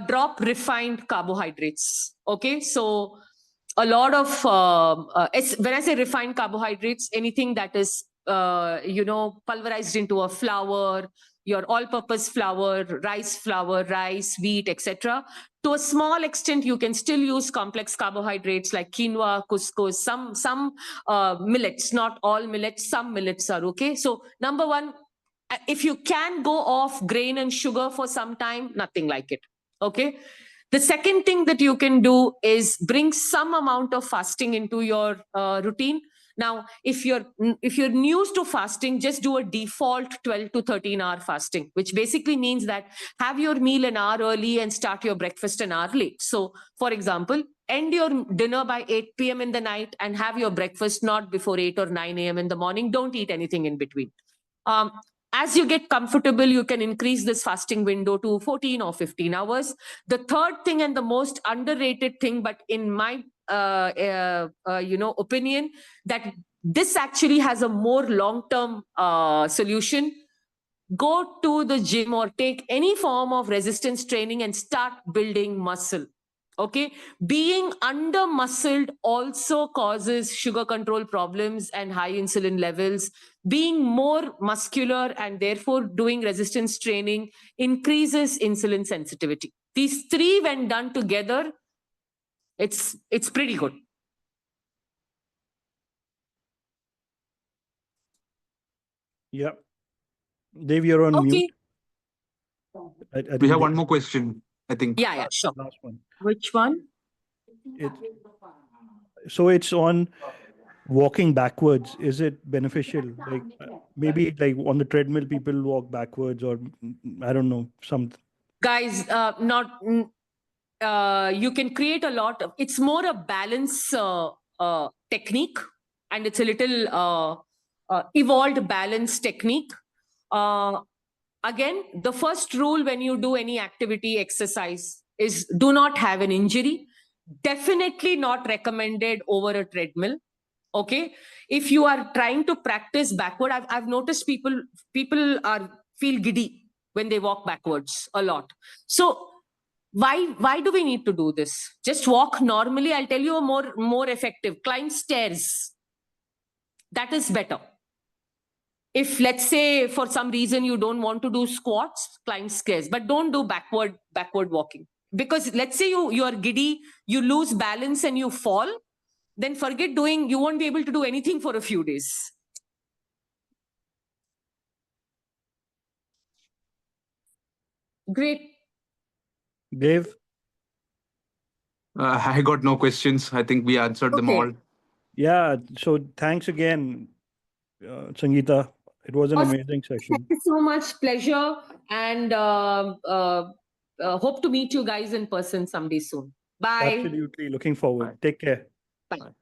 S2: drop refined carbohydrates. Okay, so a lot of when I say refined carbohydrates, anything that is pulverized into a flour, your all-purpose flour, rice, wheat, etc. To a small extent, you can still use complex carbohydrates like quinoa, couscous, some millets, not all millets, some millets are okay. So number one, if you can go off grain and sugar for some time, nothing like it. Okay. The second thing that you can do is bring some amount of fasting into your routine. Now, if you're new to fasting, just do a default 12 to 13 hour fasting, which basically means that have your meal an hour early and start your breakfast an hour late. So, for example, end your dinner by 8 p.m. in the night and have your breakfast not before 8 or 9 a.m. in the morning. Don't eat anything in between. As you get comfortable, you can increase this fasting window to 14 or 15 hours. The third thing and the most underrated thing, but in my opinion, that this actually has a more long-term solution. Go to the gym or take any form of resistance training and start building muscle. Okay, being under muscled also causes sugar control problems and high insulin levels. Being more muscular and therefore doing resistance training increases insulin sensitivity. These three, when done together, it's pretty good.
S1: Yeah. Dave, you're on
S2: Okay.
S1: mute. I
S3: We
S1: think
S3: have one more question, I think.
S2: Yeah, sure.
S1: last one.
S2: Which one?
S1: So it's on walking backwards. Is it beneficial? Like maybe like on the treadmill, people walk backwards, or I don't know, some.
S2: Guys, you can create a lot of, it's more a balance technique, and it's a little evolved balance technique. Again, the first rule when you do any activity, exercise, is do not have an injury. Definitely not recommended over a treadmill. Okay, if you are trying to practice backward, I've noticed people feel giddy when they walk backwards a lot. So why do we need to do this? Just walk normally. I'll tell you a more effective. Climb stairs. That is better. If, let's say, for some reason you don't want to do squats, climb stairs, but don't do backward walking. Because let's say you are giddy, you lose balance and you fall, then forget doing, you won't be able to do anything for a few days. Great.
S1: Dave?
S3: I got no questions. I think we answered them
S2: Okay.
S3: all.
S1: Yeah. So thanks again, Sangeeta. It was an
S2: Awesome.
S1: amazing session.
S2: Thank you so much. Pleasure. And hope to meet you guys in person someday soon. Bye.
S1: Absolutely. Looking forward. Take care.
S2: Bye.